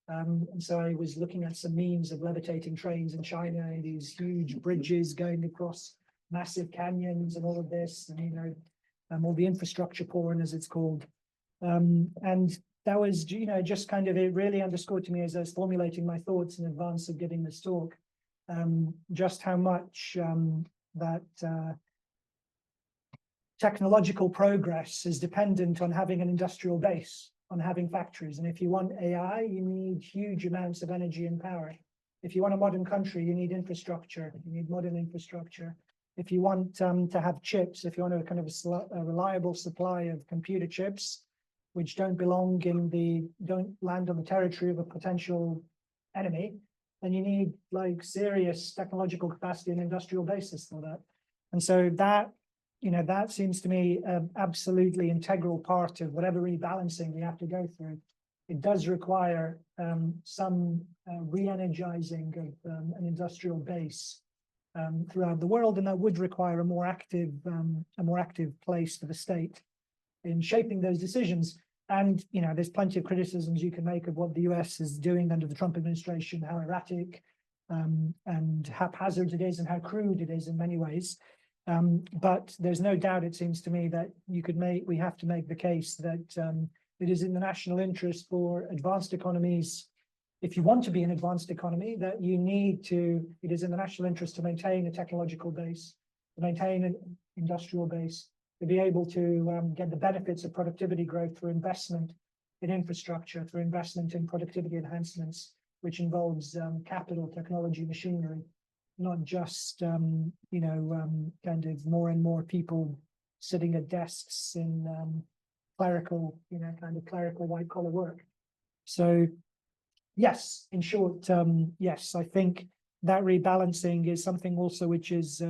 And so I was looking at some memes of levitating trains in China and these huge bridges going across massive canyons and all of this, and all the infrastructure porn, as it's called. And that was, just kind of, it really underscored to me as I was formulating my thoughts in advance of giving this talk, just how much that technological progress is dependent on having an industrial base, on having factories. And if you want AI, you need huge amounts of energy and power. If you want a modern country, you need infrastructure. You need modern infrastructure. If you want to have chips, if you want a reliable supply of computer chips, which don't land on the territory of a potential enemy, then you need serious technological capacity and industrial basis for that. And so that seems to me an absolutely integral part of whatever rebalancing we have to go through. It does require some re-energizing of an industrial base throughout the world, and that would require a more active place for the state in shaping those decisions. And there's plenty of criticisms you can make of what the US is doing under the Trump administration, how erratic and haphazard it is, and how crude it is in many ways. But there's no doubt, it seems to me, that we have to make the case that it is in the national interest for advanced economies. If you want to be an advanced economy, that it is in the national interest to maintain a technological base, to maintain an industrial base, to be able to get the benefits of productivity growth through investment in infrastructure, through investment in productivity enhancements, which involves capital, technology, machinery, not just, kind of more and more people sitting at desks in clerical white collar work. So yes, in short, yes, I think that rebalancing is something also which is,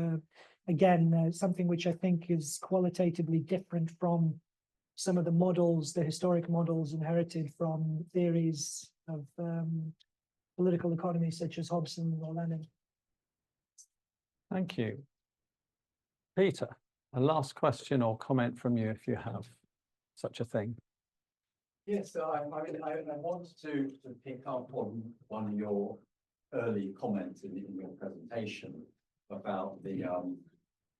something which I think is qualitatively different from some of the models, the historic models inherited from theories of political economy, such as Hobson or Lenin. Thank you. Peter, a last question or comment from you if you have such a thing. Yes, I wanted to pick up on one of your early comments in your presentation about the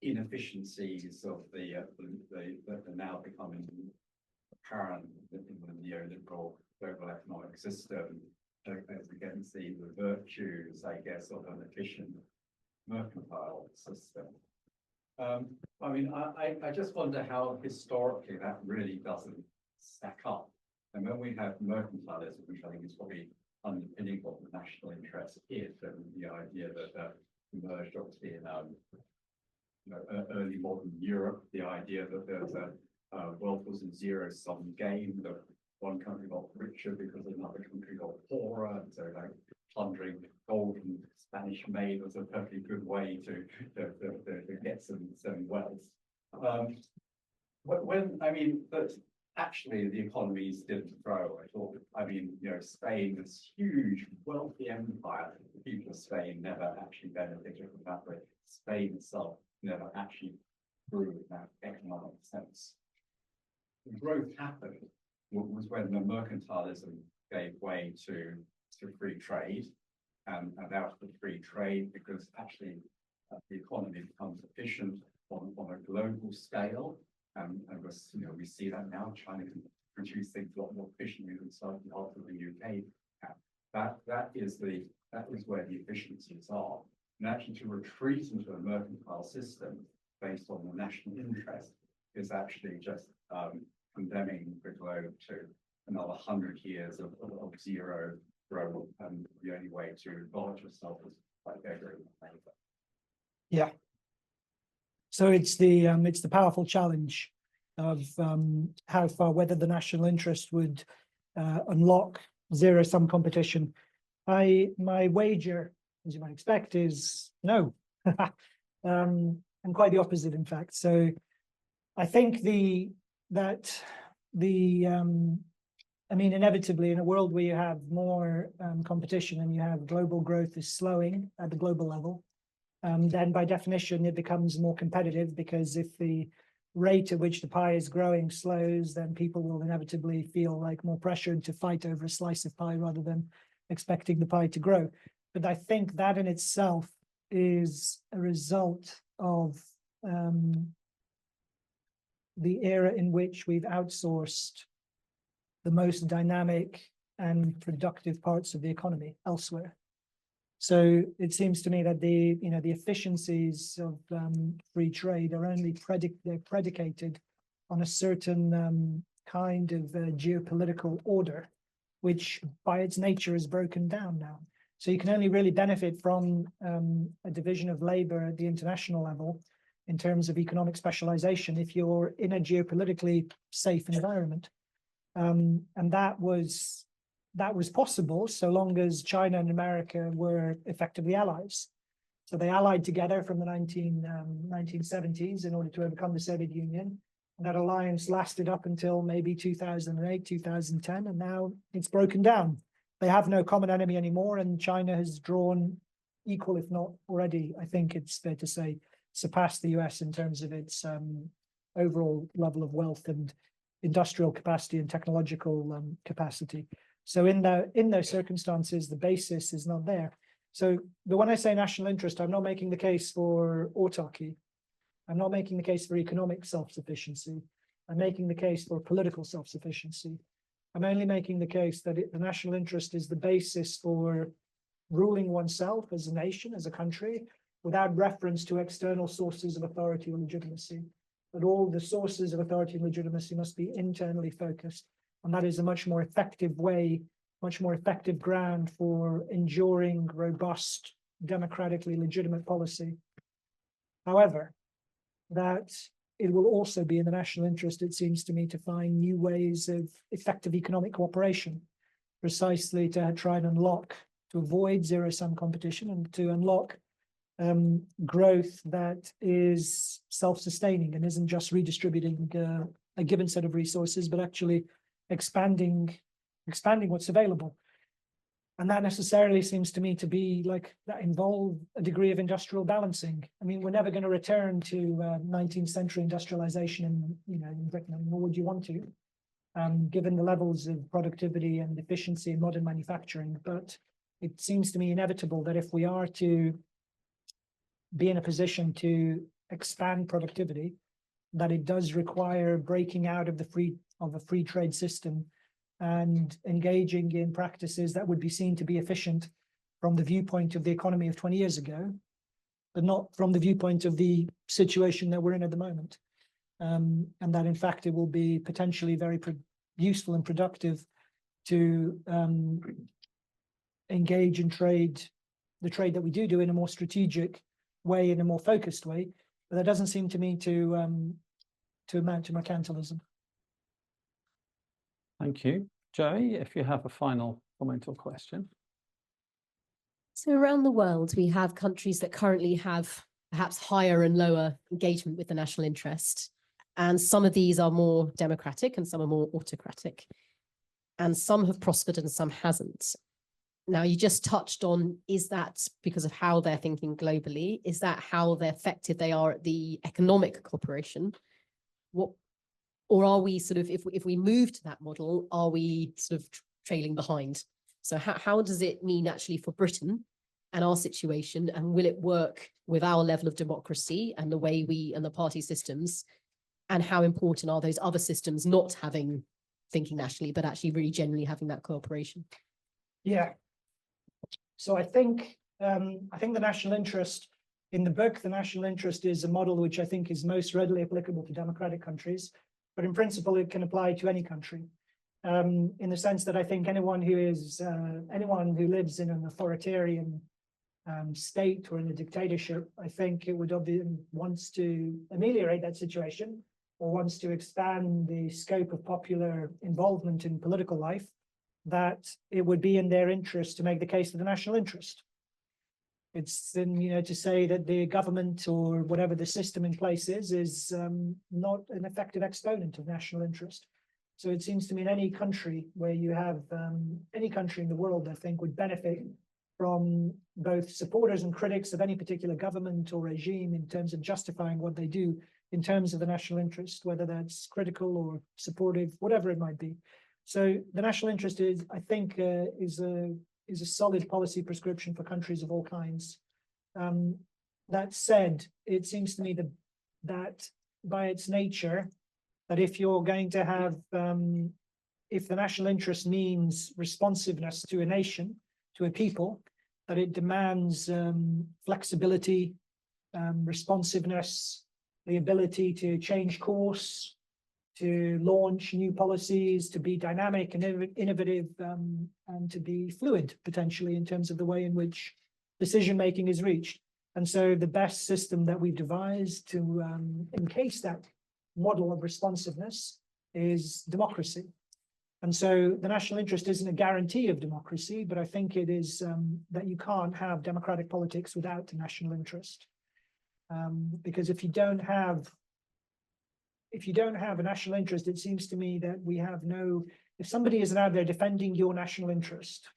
inefficiencies of that are now becoming apparent in the neoliberal global economic system as against the virtues, I guess, of an efficient mercantile system. I just wonder how historically that really doesn't stack up. And when we have mercantilism, which I think is probably underpinning what the national interest is, and the idea that emerged obviously in early modern Europe, the idea that there's wealth was a zero-sum game, that one country got richer because another country got poorer, and so like plundering gold from Spanish Main was a perfectly good way to get some wealth. But actually the economies didn't grow at all. I mean, Spain, this huge wealthy empire, the people of Spain never actually benefited from that, but Spain itself never actually grew in that economic sense. The growth happened was when the mercantilism gave way to free trade, and out of the free trade, because actually the economy becomes efficient on a global scale, and we see that now. China can produce things a lot more efficiently than certain parts of the UK can. That is where the efficiencies are. And actually to retreat into a mercantile system based on the national interest is actually just condemning the globe to another 100 years of zero growth, and the only way to advance yourself is by begging labor. Yeah. So it's the powerful challenge of how far, whether the national interest would unlock zero-sum competition. My wager, as you might expect, is no, and quite the opposite, in fact. So I think inevitably, in a world where you have more competition and you have global growth is slowing at the global level, then by definition, it becomes more competitive, because if the rate at which the pie is growing slows, then people will inevitably feel like more pressured to fight over a slice of pie rather than expecting the pie to grow. But I think that in itself is a result of the era in which we've outsourced the most dynamic and productive parts of the economy elsewhere. So it seems to me that the efficiencies of free trade are only predicated on a certain kind of geopolitical order, which by its nature is broken down now. So you can only really benefit from a division of labor at the international level in terms of economic specialization if you're in a geopolitically safe environment. And that was possible so long as China and America were effectively allies. So they allied together from the 1970s in order to overcome the Soviet Union. And that alliance lasted up until maybe 2008, 2010, and now it's broken down. They have no common enemy anymore, and China has drawn equal, if not already, I think it's fair to say, surpassed the US in terms of its overall level of wealth and industrial capacity and technological capacity. So in those circumstances, the basis is not there. But when I say national interest, I'm not making the case for autarky. I'm not making the case for economic self-sufficiency. I'm making the case for political self-sufficiency. I'm only making the case that the national interest is the basis for ruling oneself as a nation, as a country, without reference to external sources of authority or legitimacy. But all the sources of authority and legitimacy must be internally focused. And that is a much more effective way, much more effective ground for enduring, robust, democratically legitimate policy. However, that it will also be in the national interest, it seems to me, to find new ways of effective economic cooperation, precisely to try and unlock, to avoid zero-sum competition and to unlock growth that is self-sustaining and isn't just redistributing a given set of resources, but actually expanding what's available. And that necessarily seems to me to be like that involve a degree of industrial balancing. I mean, we're never going to return to 19th century industrialization in Britain, nor would you want to, given the levels of productivity and efficiency in modern manufacturing. But it seems to me inevitable that if we are to be in a position to expand productivity, that it does require breaking out of a free trade system and engaging in practices that would be seen to be efficient from the viewpoint of the economy of 20 years ago, but not from the viewpoint of the situation that we're in at the moment. And that, in fact, it will be potentially very useful and productive to engage in trade, the trade that we do in a more strategic way, in a more focused way. But that doesn't seem to me to amount to mercantilism. Thank you. Joey, if you have a final comment or question. So around the world, we have countries that currently have perhaps higher and lower engagement with the national interest. And some of these are more democratic and some are more autocratic. And some have prospered and some hasn't. Now, you just touched on, is that because of how they're thinking globally? Is that how effective they are at the economic cooperation? Or are we sort of, if we move to that model, are we sort of trailing behind? So how does it mean actually for Britain and our situation, and will it work with our level of democracy and the way we and the party systems, and how important are those other systems not having thinking nationally, but actually really generally having that cooperation? Yeah. So I think the national interest in the book, the national interest is a model which I think is most readily applicable to democratic countries, but in principle it can apply to any country. In the sense that I think anyone who lives in an authoritarian state or in a dictatorship, I think it would obviously wants to ameliorate that situation or wants to expand the scope of popular involvement in political life, that it would be in their interest to make the case of the national interest. It's then, to say that the government or whatever the system in place is not an effective exponent of national interest. So it seems to me in any country where you have any country in the world, I think, would benefit from both supporters and critics of any particular government or regime in terms of justifying what they do in terms of the national interest, whether that's critical or supportive, whatever it might be. So the national interest is, I think, is a solid policy prescription for countries of all kinds. That said, it seems to me that by its nature, that if you're going to have, if the national interest means responsiveness to a nation, to a people, that it demands flexibility, responsiveness, the ability to change course, to launch new policies, to be dynamic and innovative, and to be fluid, potentially, in terms of the way in which decision-making is reached. And so the best system that we've devised to encase that model of responsiveness is democracy. And so the national interest isn't a guarantee of democracy, but I think it is that you can't have democratic politics without the national interest. Because if you don't have a national interest, it seems to me that we have no, if somebody isn't out there defending your national interest,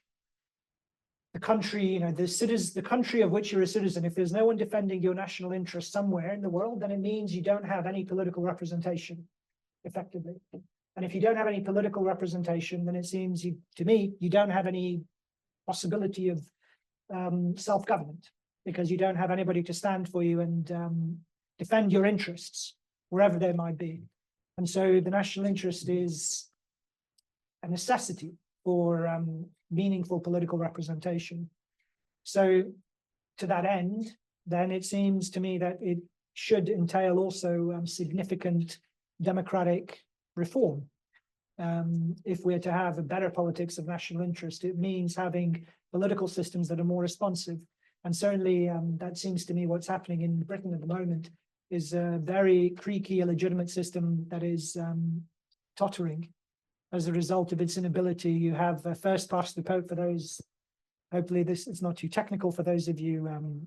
the country, the country of which you're a citizen, if there's no one defending your national interest somewhere in the world, then it means you don't have any political representation, effectively. And if you don't have any political representation, then it seems to me, you don't have any possibility of self-government, because you don't have anybody to stand for you and defend your interests, wherever they might be. And so the national interest is a necessity for meaningful political representation. So to that end, then it seems to me that it should entail also significant democratic reform. If we're to have a better politics of national interest, it means having political systems that are more responsive. And certainly that seems to me what's happening in Britain at the moment is a very creaky, illegitimate system that is tottering as a result of its inability. You have first past the pope, for those, hopefully this is not too technical for those of you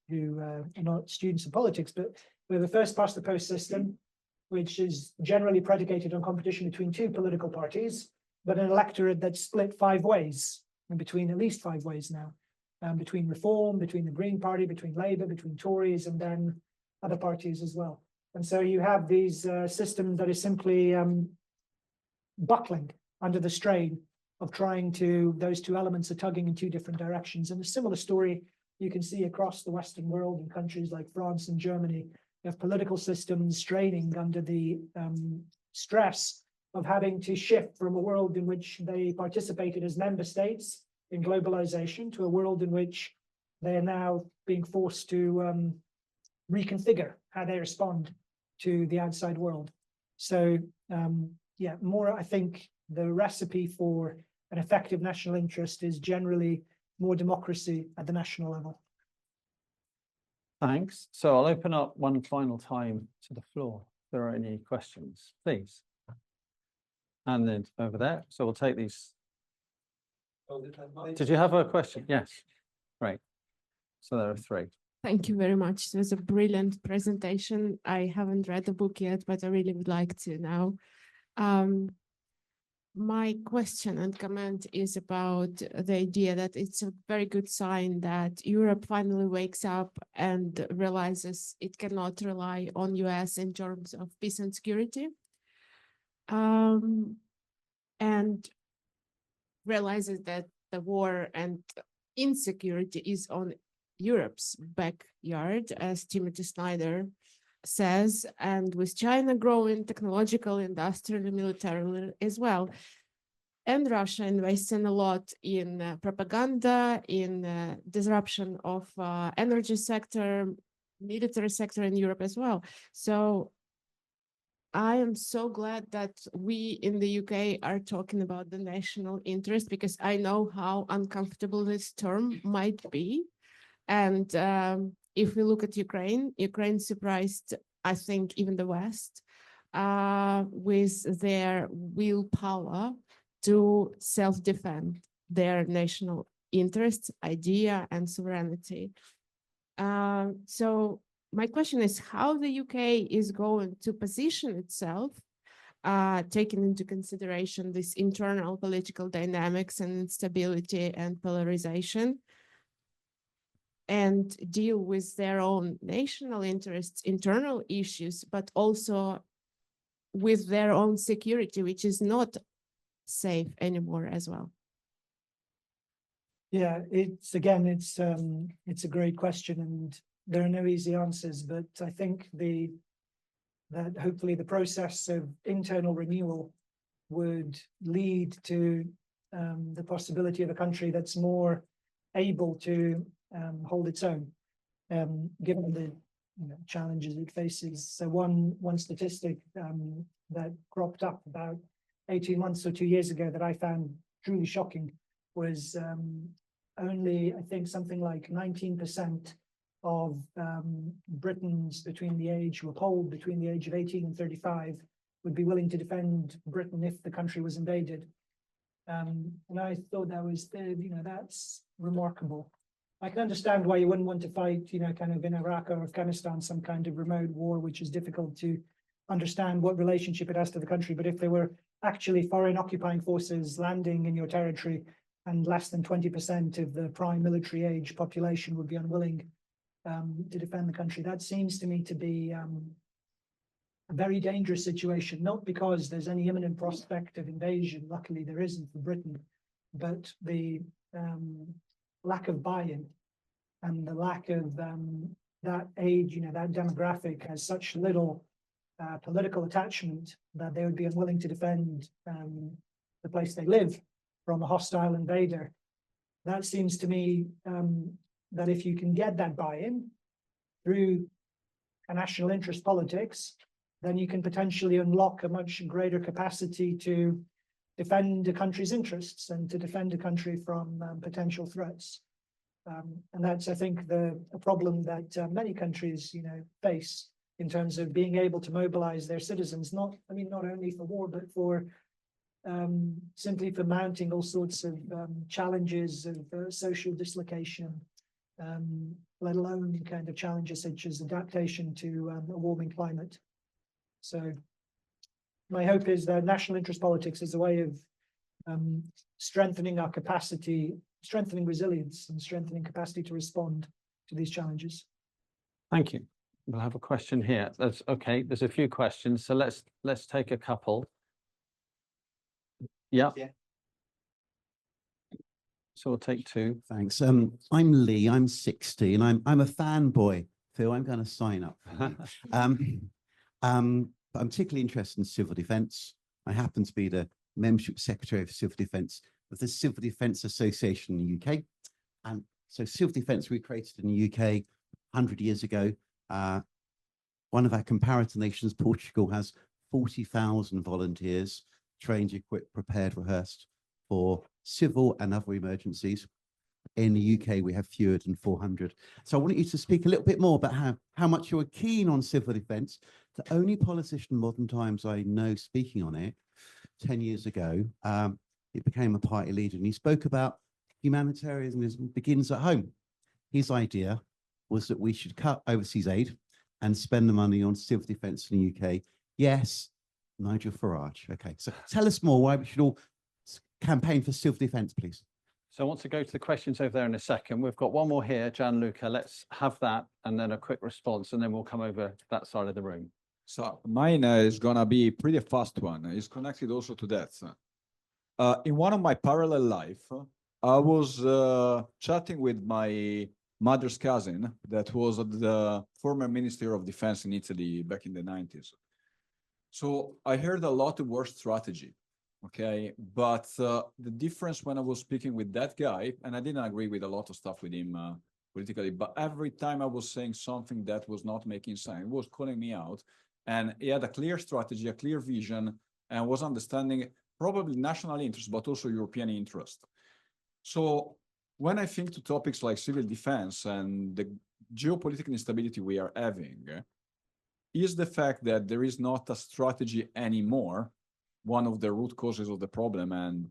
who are not students of politics, but we have a first past the post system, which is generally predicated on competition between two political parties, but an electorate that's split 5 ways, and between at least 5 ways now, between Reform, between the Green Party, between Labour, between Tories, and then other parties as well. And so you have these system that is simply buckling under the strain of trying to, those two elements are tugging in 2 different directions. And a similar story you can see across the Western world in countries like France and Germany. You have political systems straining under the stress of having to shift from a world in which they participated as member states in globalization to a world in which they are now being forced to reconfigure how they respond to the outside world. So yeah, more, I think the recipe for an effective national interest is generally more democracy at the national level. Thanks. So I'll open up one final time to the floor. If there are any questions, please. And then over there. So we'll take these. Did you have a question? Yes. Great. So there are three. Thank you very much. It was a brilliant presentation. I haven't read the book yet, but I really would like to now. My question and comment is about the idea that it's a very good sign that Europe finally wakes up and realizes it cannot rely on US in terms of peace and security, and realizes that the war and insecurity is on Europe's backyard, as Timothy Snyder says, and with China growing technological, industrially, militarily as well. And Russia investing a lot in propaganda, in disruption of energy sector, military sector in Europe as well. So I am so glad that we in the UK are talking about the national interest, because I know how uncomfortable this term might be. And if we look at Ukraine, Ukraine surprised, I think, even the West with their willpower to self-defend their national interests, idea, and sovereignty. So my question is how the UK is going to position itself, taking into consideration this internal political dynamics and instability and polarization, and deal with their own national interests, internal issues, but also with their own security, which is not safe anymore as well. Yeah, it's a great question, and there are no easy answers, but I think that hopefully the process of internal renewal would lead to the possibility of a country that's more able to hold its own, given the challenges it faces. So one statistic that cropped up about 18 months or 2 years ago that I found truly shocking was only, I think, something like 19% of Britons between the age of 18 and 35 would be willing to defend Britain if the country was invaded. And I thought that was, that's remarkable. I can understand why you wouldn't want to fight, kind of in Iraq or Afghanistan, some kind of remote war, which is difficult to understand what relationship it has to the country. But if there were actually foreign occupying forces landing in your territory and less than 20% of the prime military age population would be unwilling to defend the country, that seems to me to be a very dangerous situation, not because there's any imminent prospect of invasion, luckily there isn't for Britain, but the lack of buy-in and the lack of that age, that demographic has such little political attachment that they would be unwilling to defend the place they live from a hostile invader. That seems to me that if you can get that buy-in through a national interest politics, then you can potentially unlock a much greater capacity to defend a country's interests and to defend a country from potential threats. And that's, I think, a problem that many countries, face in terms of being able to mobilize their citizens, not only for war, but for simply for mounting all sorts of challenges of social dislocation, let alone kind of challenges such as adaptation to a warming climate. So my hope is that national interest politics is a way of strengthening our capacity, strengthening resilience, and strengthening capacity to respond to these challenges. Thank you. We'll have a question here. That's okay. There's a few questions, so let's take a couple. Yeah. So we'll take two. Thanks. I'm Lee. I'm 60, and I'm a fanboy. Phil, I'm going to sign up. But I'm particularly interested in civil defence. I happen to be the membership secretary of civil defence of the Civil Defence Association in the UK. And so civil defence we created in the UK 100 years ago. One of our comparator nations, Portugal, has 40,000 volunteers trained, equipped, prepared, rehearsed for civil and other emergencies. In the UK, we have fewer than 400. So I want you to speak a little bit more about how much you are keen on civil defence. The only politician in modern times I know speaking on it 10 years ago, it became a party leader, and he spoke about humanitarianism begins at home. His idea was that we should cut overseas aid and spend the money on civil defence in the UK. Yes, Nigel Farage. Okay, so tell us more why we should all campaign for civil defence, please. So I want to go to the questions over there in a second. We've got one more here, Gianluca. Let's have that and then a quick response, and then we'll come over that side of the room. So mine is gonna be pretty fast one. It's connected also to that. In one of my parallel life, I was chatting with my mother's cousin that was the former Minister of Defense in Italy back in the 90s. So I heard a lot of war strategy, okay? But the difference when I was speaking with that guy, and I didn't agree with a lot of stuff with him politically, but every time I was saying something that was not making sense, he was calling me out. And he had a clear strategy, a clear vision, and was understanding probably national interest, but also European interest. So when I think to topics like civil defense and the geopolitical instability we are having, is the fact that there is not a strategy anymore one of the root causes of the problem, and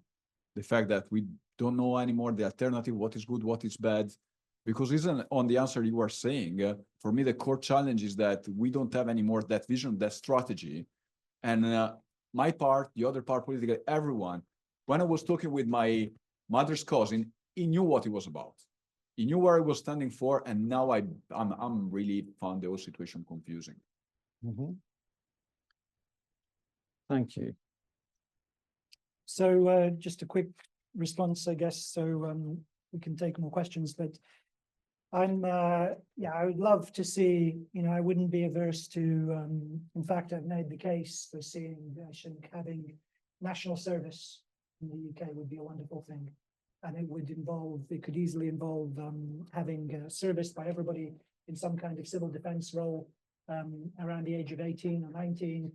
the fact that we don't know anymore the alternative, what is good, what is bad. Because isn't on the answer you are saying, for me, the core challenge is that we don't have anymore that vision, that strategy. And my part, the other part, politically, everyone, when I was talking with my mother's cousin, he knew what it was about. He knew where I was standing for, and now I'm really found the whole situation confusing. Mm-hmm. Thank you. So just a quick response, I guess, so we can take more questions, but yeah, I would love to see, I wouldn't be averse to, in fact, I've made the case for seeing, I think, having national service in the UK would be a wonderful thing. And it could easily involve having service by everybody in some kind of civil defense role around the age of 18 or 19,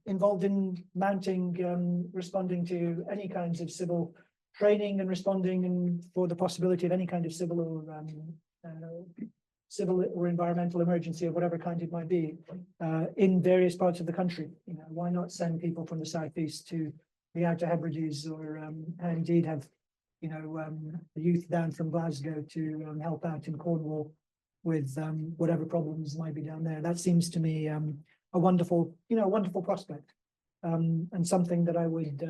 involved in mounting, responding to any kinds of civil training and responding and for the possibility of any kind of civil or environmental emergency of whatever kind it might be in various parts of the country. Why not send people from the southeast to the Outer Hebrides, or indeed have the youth down from Glasgow to help out in Cornwall with whatever problems might be down there. That seems to me a wonderful prospect. And something that I would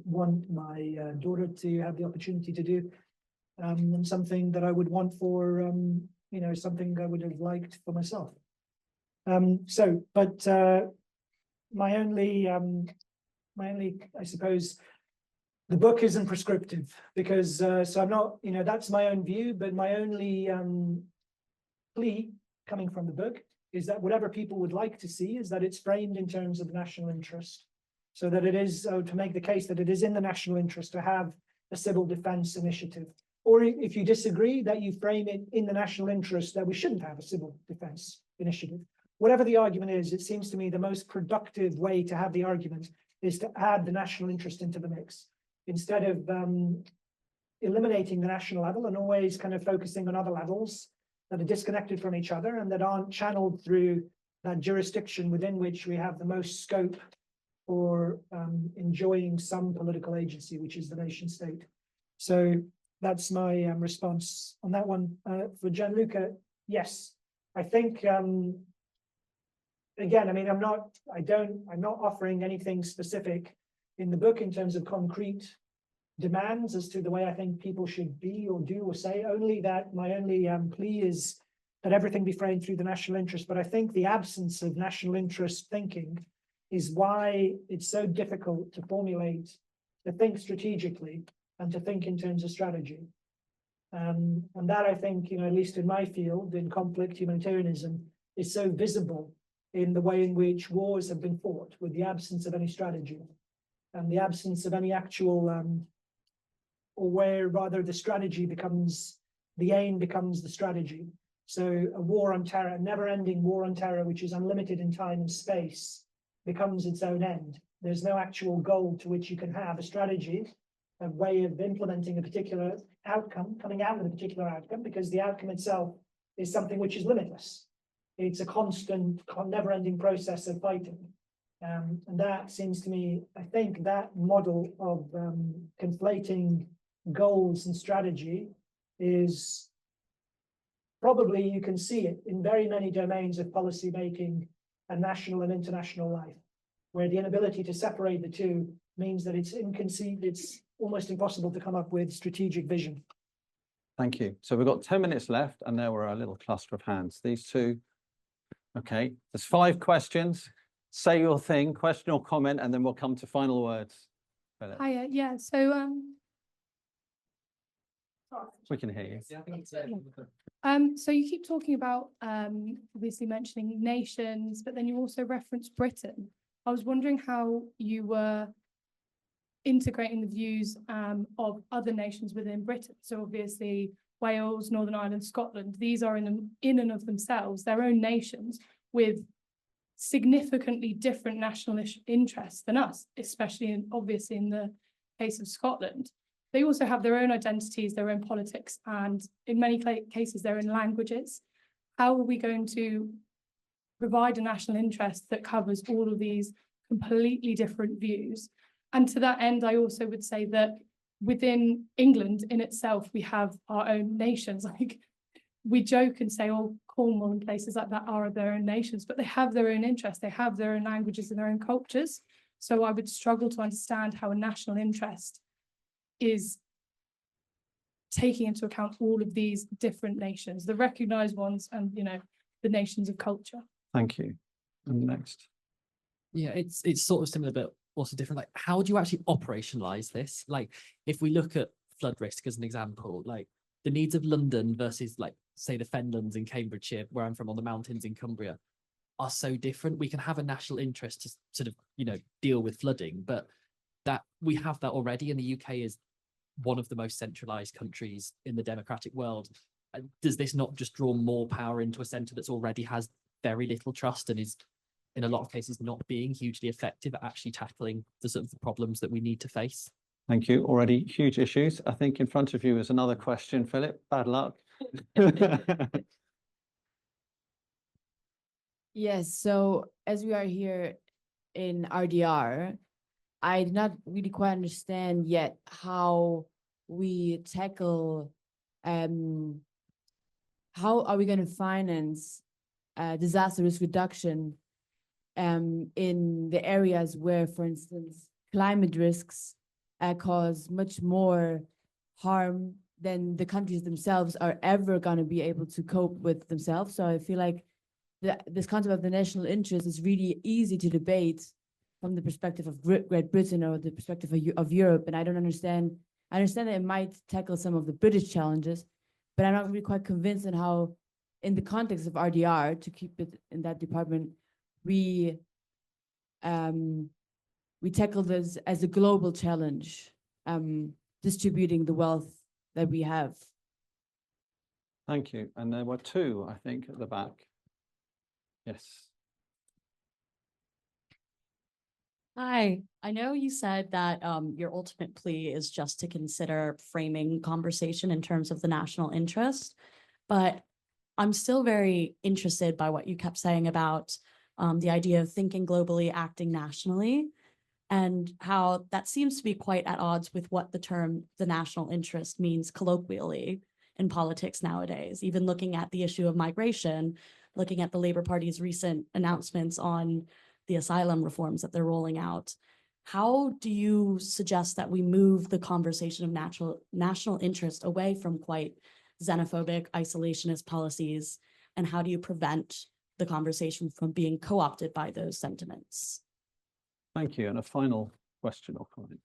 want my daughter to have the opportunity to do, and something that I would want for, something I would have liked for myself. But my only, I suppose, the book isn't prescriptive because, so I'm not, that's my own view, but my only plea coming from the book is that whatever people would like to see is that it's framed in terms of national interest. So that it is, to make the case that it is in the national interest to have a civil defense initiative. Or if you disagree, that you frame it in the national interest that we shouldn't have a civil defense initiative. Whatever the argument is, it seems to me the most productive way to have the argument is to add the national interest into the mix. Instead of eliminating the national level and always kind of focusing on other levels that are disconnected from each other and that aren't channeled through that jurisdiction within which we have the most scope for enjoying some political agency, which is the nation state. So that's my response on that one. For Gianluca, yes, I think, again, I mean, I'm not offering anything specific in the book in terms of concrete demands as to the way I think people should be or do or say, only that my only plea is that everything be framed through the national interest. But I think the absence of national interest thinking is why it's so difficult to formulate, to think strategically and to think in terms of strategy. And that I think, at least in my field, in conflict humanitarianism, is so visible in the way in which wars have been fought with the absence of any strategy and the absence of any actual, or where rather the strategy becomes, the aim becomes the strategy. So a war on terror, a never-ending war on terror, which is unlimited in time and space, becomes its own end. There's no actual goal to which you can have a strategy, a way of implementing a particular outcome coming out of a particular outcome, because the outcome itself is something which is limitless. It's a constant, never-ending process of fighting. And that seems to me, I think that model of conflating goals and strategy is probably, you can see it in very many domains of policy making and national and international life, where the inability to separate the two means that it's almost impossible to come up with strategic vision. Thank you. So we've got 10 minutes left, and there were a little cluster of hands. These two. Okay, there's 5 questions. Say your thing, question or comment, and then we'll come to final words. Philip. Hiya, yeah. So We can hear you. so you keep talking about obviously mentioning nations, but then you also reference Britain. I was wondering how you were integrating the views of other nations within Britain. So obviously Wales, Northern Ireland, Scotland, these are in and of themselves their own nations with significantly different national interests than us, especially obviously in the case of Scotland. They also have their own identities, their own politics, and in many cases, their own languages. How are we going to provide a national interest that covers all of these completely different views? And to that end, I also would say that within England in itself, we have our own nations. Like we joke and say, oh, Cornwall and places like that are their own nations, but they have their own interests, they have their own languages and their own cultures. So I would struggle to understand how a national interest is taking into account all of these different nations, the recognized ones and, you know, the nations of culture. Thank you. And next. Yeah, it's sort of similar, but also different. Like, how do you actually operationalize this? Like, if we look at flood risk as an example, like the needs of London versus, like, say, the Fenlands in Cambridgeshire, where I'm from, on the mountains in Cumbria, are so different. We can have a national interest to sort of, you know, deal with flooding, but that we have that already, and the UK is one of the most centralized countries in the democratic world. Does this not just draw more power into a centre that's already has very little trust and is, in a lot of cases, not being hugely effective at actually tackling the sort of the problems that we need to face? Thank you. Already huge issues. I think in front of you is another question, Philip. Bad luck. Yes, so as we are here in RDR, I did not really quite understand yet how we tackle, how are we going to finance disaster risk reduction in the areas where, for instance, climate risks cause much more harm than the countries themselves are ever going to be able to cope with themselves. So I feel like this concept of the national interest is really easy to debate from the perspective of Great Britain or the perspective of Europe. And I don't understand, I understand that it might tackle some of the British challenges, but I'm not really quite convinced on how, in the context of RDR, to keep it in that department, we tackle this as a global challenge, distributing the wealth that we have. Thank you. And there were 2, I think, at the back. Yes. Hi, I know you said that your ultimate plea is just to consider framing conversation in terms of the national interest, but I'm still very interested by what you kept saying about the idea of thinking globally, acting nationally, and how that seems to be quite at odds with what the term the national interest means colloquially in politics nowadays. Even looking at the issue of migration, looking at the Labour Party's recent announcements on the asylum reforms that they're rolling out, how do you suggest that we move the conversation of national interest away from quite xenophobic, isolationist policies, and how do you prevent the conversation from being co-opted by those sentiments? Thank you. And a final question or comment.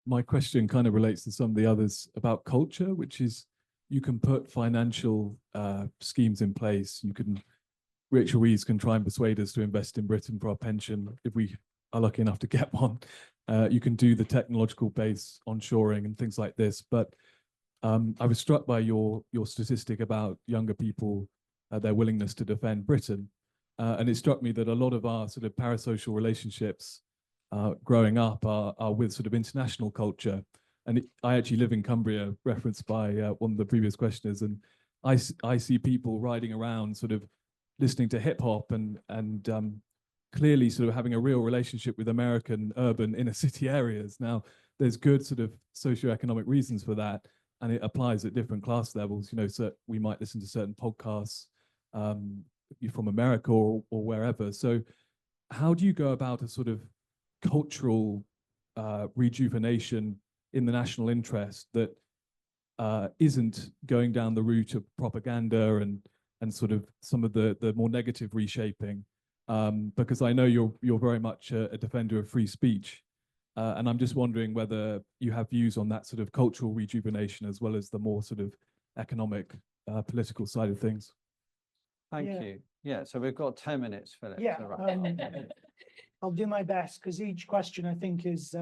My question kind of relates to some of the others about culture, which is you can put financial schemes in place. You can, Rachel Reeves can try and persuade us to invest in Britain for our pension if we are lucky enough to get one. You can do the technological base onshoring and things like this. But I was struck by your statistic about younger people, their willingness to defend Britain. And it struck me that a lot of our sort of parasocial relationships growing up are with sort of international culture. And I actually live in Cumbria, referenced by one of the previous questioners, and I see people riding around sort of listening to hip hop and clearly sort of having a real relationship with American urban inner city areas. Now, there's good sort of socioeconomic reasons for that, and it applies at different class levels. You know, so we might listen to certain podcasts from America or wherever. So how do you go about a sort of cultural rejuvenation in the national interest that isn't going down the route of propaganda and sort of some of the more negative reshaping? Because I know you're very much a defender of free speech. And I'm just wondering whether you have views on that sort of cultural rejuvenation as well as the more sort of economic, political side of things. Thank you. Yeah, so we've got 10 minutes, Philip. Yeah, to wrap up. I'll do my best because each question I think is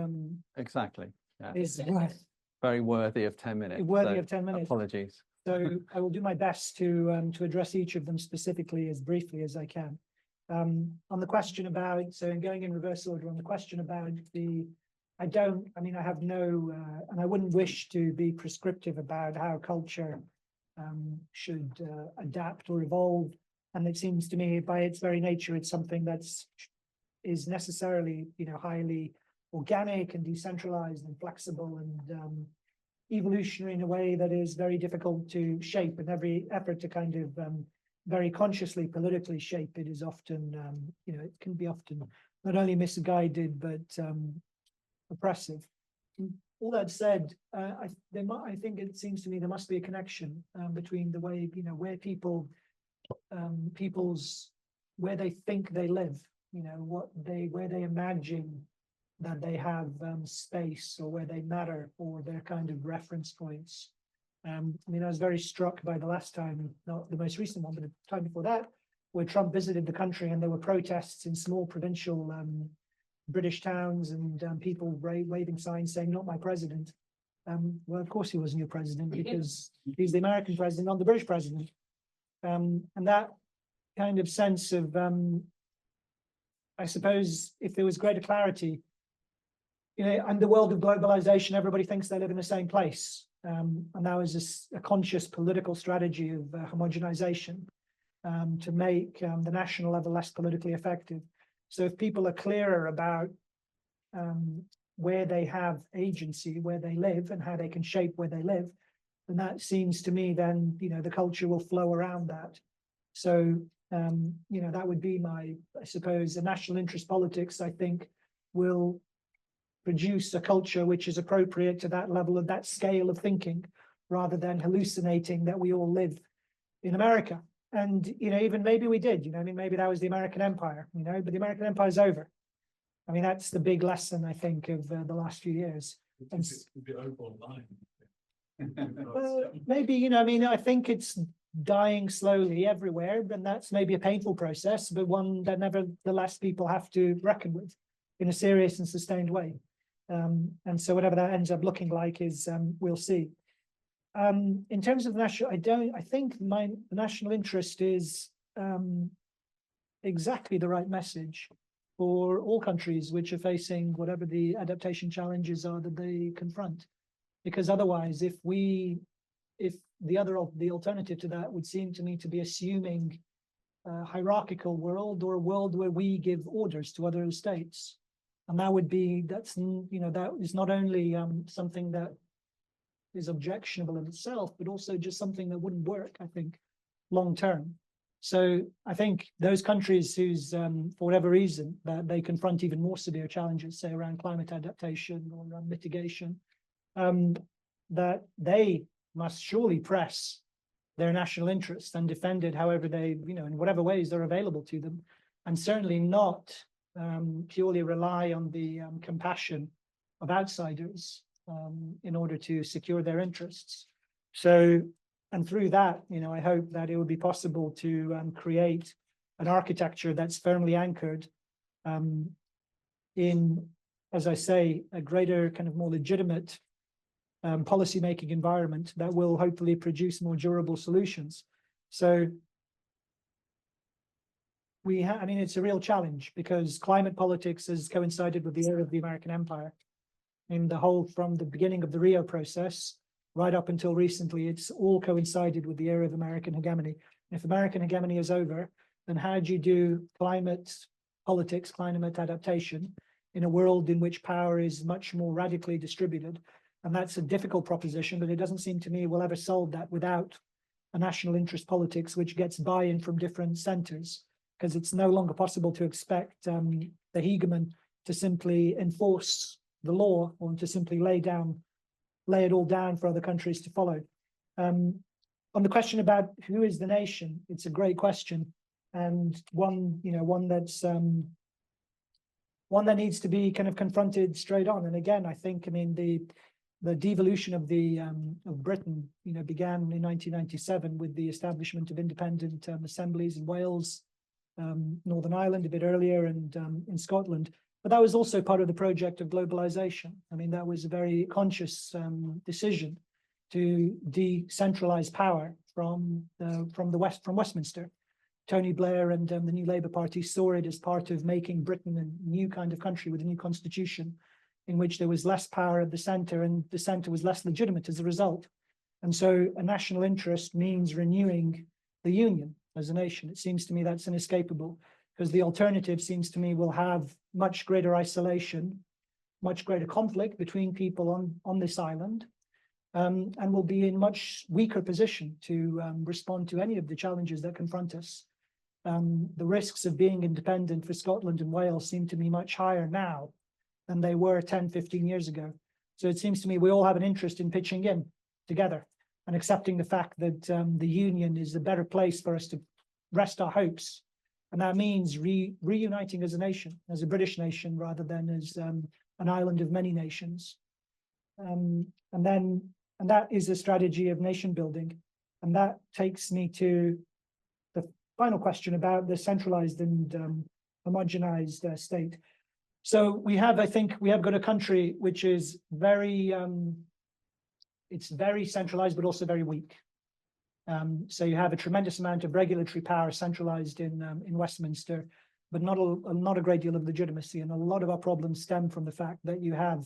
Exactly. Yeah. is worth Very worthy of 10 minutes. Worthy so of 10 minutes. Apologies. So I will do my best to address each of them specifically as briefly as I can. On the question about, so in going in reverse order, on the question about I have no, and I wouldn't wish to be prescriptive about how culture should adapt or evolve. And it seems to me by its very nature, it's something is necessarily, highly organic and decentralized and flexible and evolutionary in a way that is very difficult to shape, and every effort to kind of very consciously politically shape it is often, it can be often not only misguided, but oppressive. All that said, I think it seems to me there must be a connection between the way, where people, where they think they live, where they imagine that they have space or where they matter or their kind of reference points. I was very struck by the last time, not the most recent one, but the time before that, where Trump visited the country and there were protests in small provincial British towns and people waving signs saying, "Not my president." Well, of course he wasn't your president because he's the American president, not the British president. And that kind of sense of, I suppose, if there was greater clarity, in the world of globalization, everybody thinks they live in the same place. And that was a conscious political strategy of homogenization to make the national level less politically effective. So if people are clearer about where they have agency, where they live, and how they can shape where they live, then that seems to me then, the culture will flow around that. So, that would be I suppose, the national interest politics, I think, will produce a culture which is appropriate to that level of that scale of thinking, rather than hallucinating that we all live in America. And, even maybe we did, maybe that was the American Empire, but the American Empire is over. That's the big lesson, I think, of the last few years. And, well, maybe, I think it's dying slowly everywhere, and that's maybe a painful process, but one that nevertheless people have to reckon with in a serious and sustained way. And so whatever that ends up looking like is, we'll see. In terms of the national, I think the national interest is exactly the right message for all countries which are facing whatever the adaptation challenges are that they confront. Because otherwise, if the alternative to that would seem to me to be assuming a hierarchical world, or a world where we give orders to other states. And that is not only something that is objectionable in itself, but also just something that wouldn't work, I think, long term. So I think those countries whose, for whatever reason, that they confront even more severe challenges, say around climate adaptation or around mitigation, that they must surely press their national interest and defend it however they, in whatever ways they're available to them, and certainly not purely rely on the compassion of outsiders in order to secure their interests. So, and through that, I hope that it would be possible to create an architecture that's firmly anchored in, as I say, a greater kind of more legitimate policy-making environment that will hopefully produce more durable solutions. So it's a real challenge because climate politics has coincided with the era of the American Empire. In the whole, from the beginning of the Rio process, right up until recently, it's all coincided with the era of American hegemony. If American hegemony is over, then how do you do climate politics, climate adaptation in a world in which power is much more radically distributed? And that's a difficult proposition, but it doesn't seem to me we'll ever solve that without a national interest politics, which gets buy-in from different centers, because it's no longer possible to expect the hegemon to simply enforce the law or to simply lay it all down for other countries to follow. On the question about who is the nation, it's a great question, and one that needs to be kind of confronted straight on. And again, I think, I mean, the devolution of Britain, began in 1997 with the establishment of independent assemblies in Wales, Northern Ireland a bit earlier, and in Scotland. But that was also part of the project of globalization. I mean, that was a very conscious decision to decentralize power from Westminster. Tony Blair and the New Labour Party saw it as part of making Britain a new kind of country with a new constitution, in which there was less power at the centre and the centre was less legitimate as a result. And so a national interest means renewing the union as a nation. It seems to me that's inescapable, because the alternative seems to me will have much greater isolation, much greater conflict between people on this island, and will be in much weaker position to respond to any of the challenges that confront us. The risks of being independent for Scotland and Wales seem to me much higher now than they were 10, 15 years ago. So it seems to me we all have an interest in pitching in together and accepting the fact that the union is a better place for us to rest our hopes. And that means reuniting as a nation, as a British nation, rather than as an island of many nations. And that is a strategy of nation building. And that takes me to the final question about the centralized and homogenized state. So I think we have got a country which is it's very centralized, but also very weak. So you have a tremendous amount of regulatory power centralized in Westminster, but not a great deal of legitimacy. And a lot of our problems stem from the fact that you have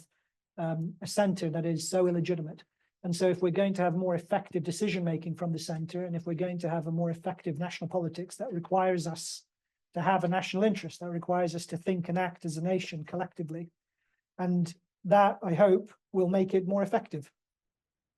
a centre that is so illegitimate. And so if we're going to have more effective decision-making from the centre, and if we're going to have a more effective national politics, that requires us to have a national interest, that requires us to think and act as a nation collectively. And that, I hope, will make it more effective.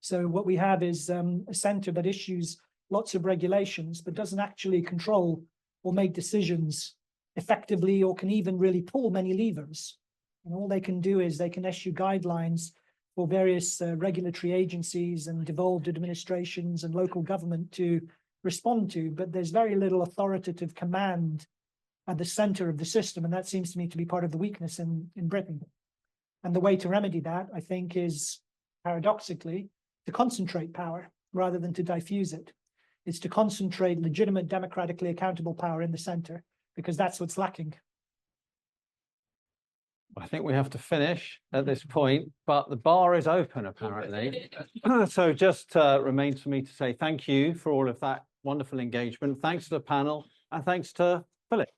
So what we have is a centre that issues lots of regulations, but doesn't actually control or make decisions effectively, or can even really pull many levers. And all they can do is they can issue guidelines for various regulatory agencies and devolved administrations and local government to respond to, but there's very little authoritative command at the centre of the system, and that seems to me to be part of the weakness in Britain. And the way to remedy that, I think, is paradoxically to concentrate power rather than to diffuse it. It's to concentrate legitimate, democratically accountable power in the centre, because that's what's lacking. I think we have to finish at this point, but the bar is open apparently. So just remains for me to say thank you for all of that wonderful engagement. Thanks to the panel, and thanks to Philip.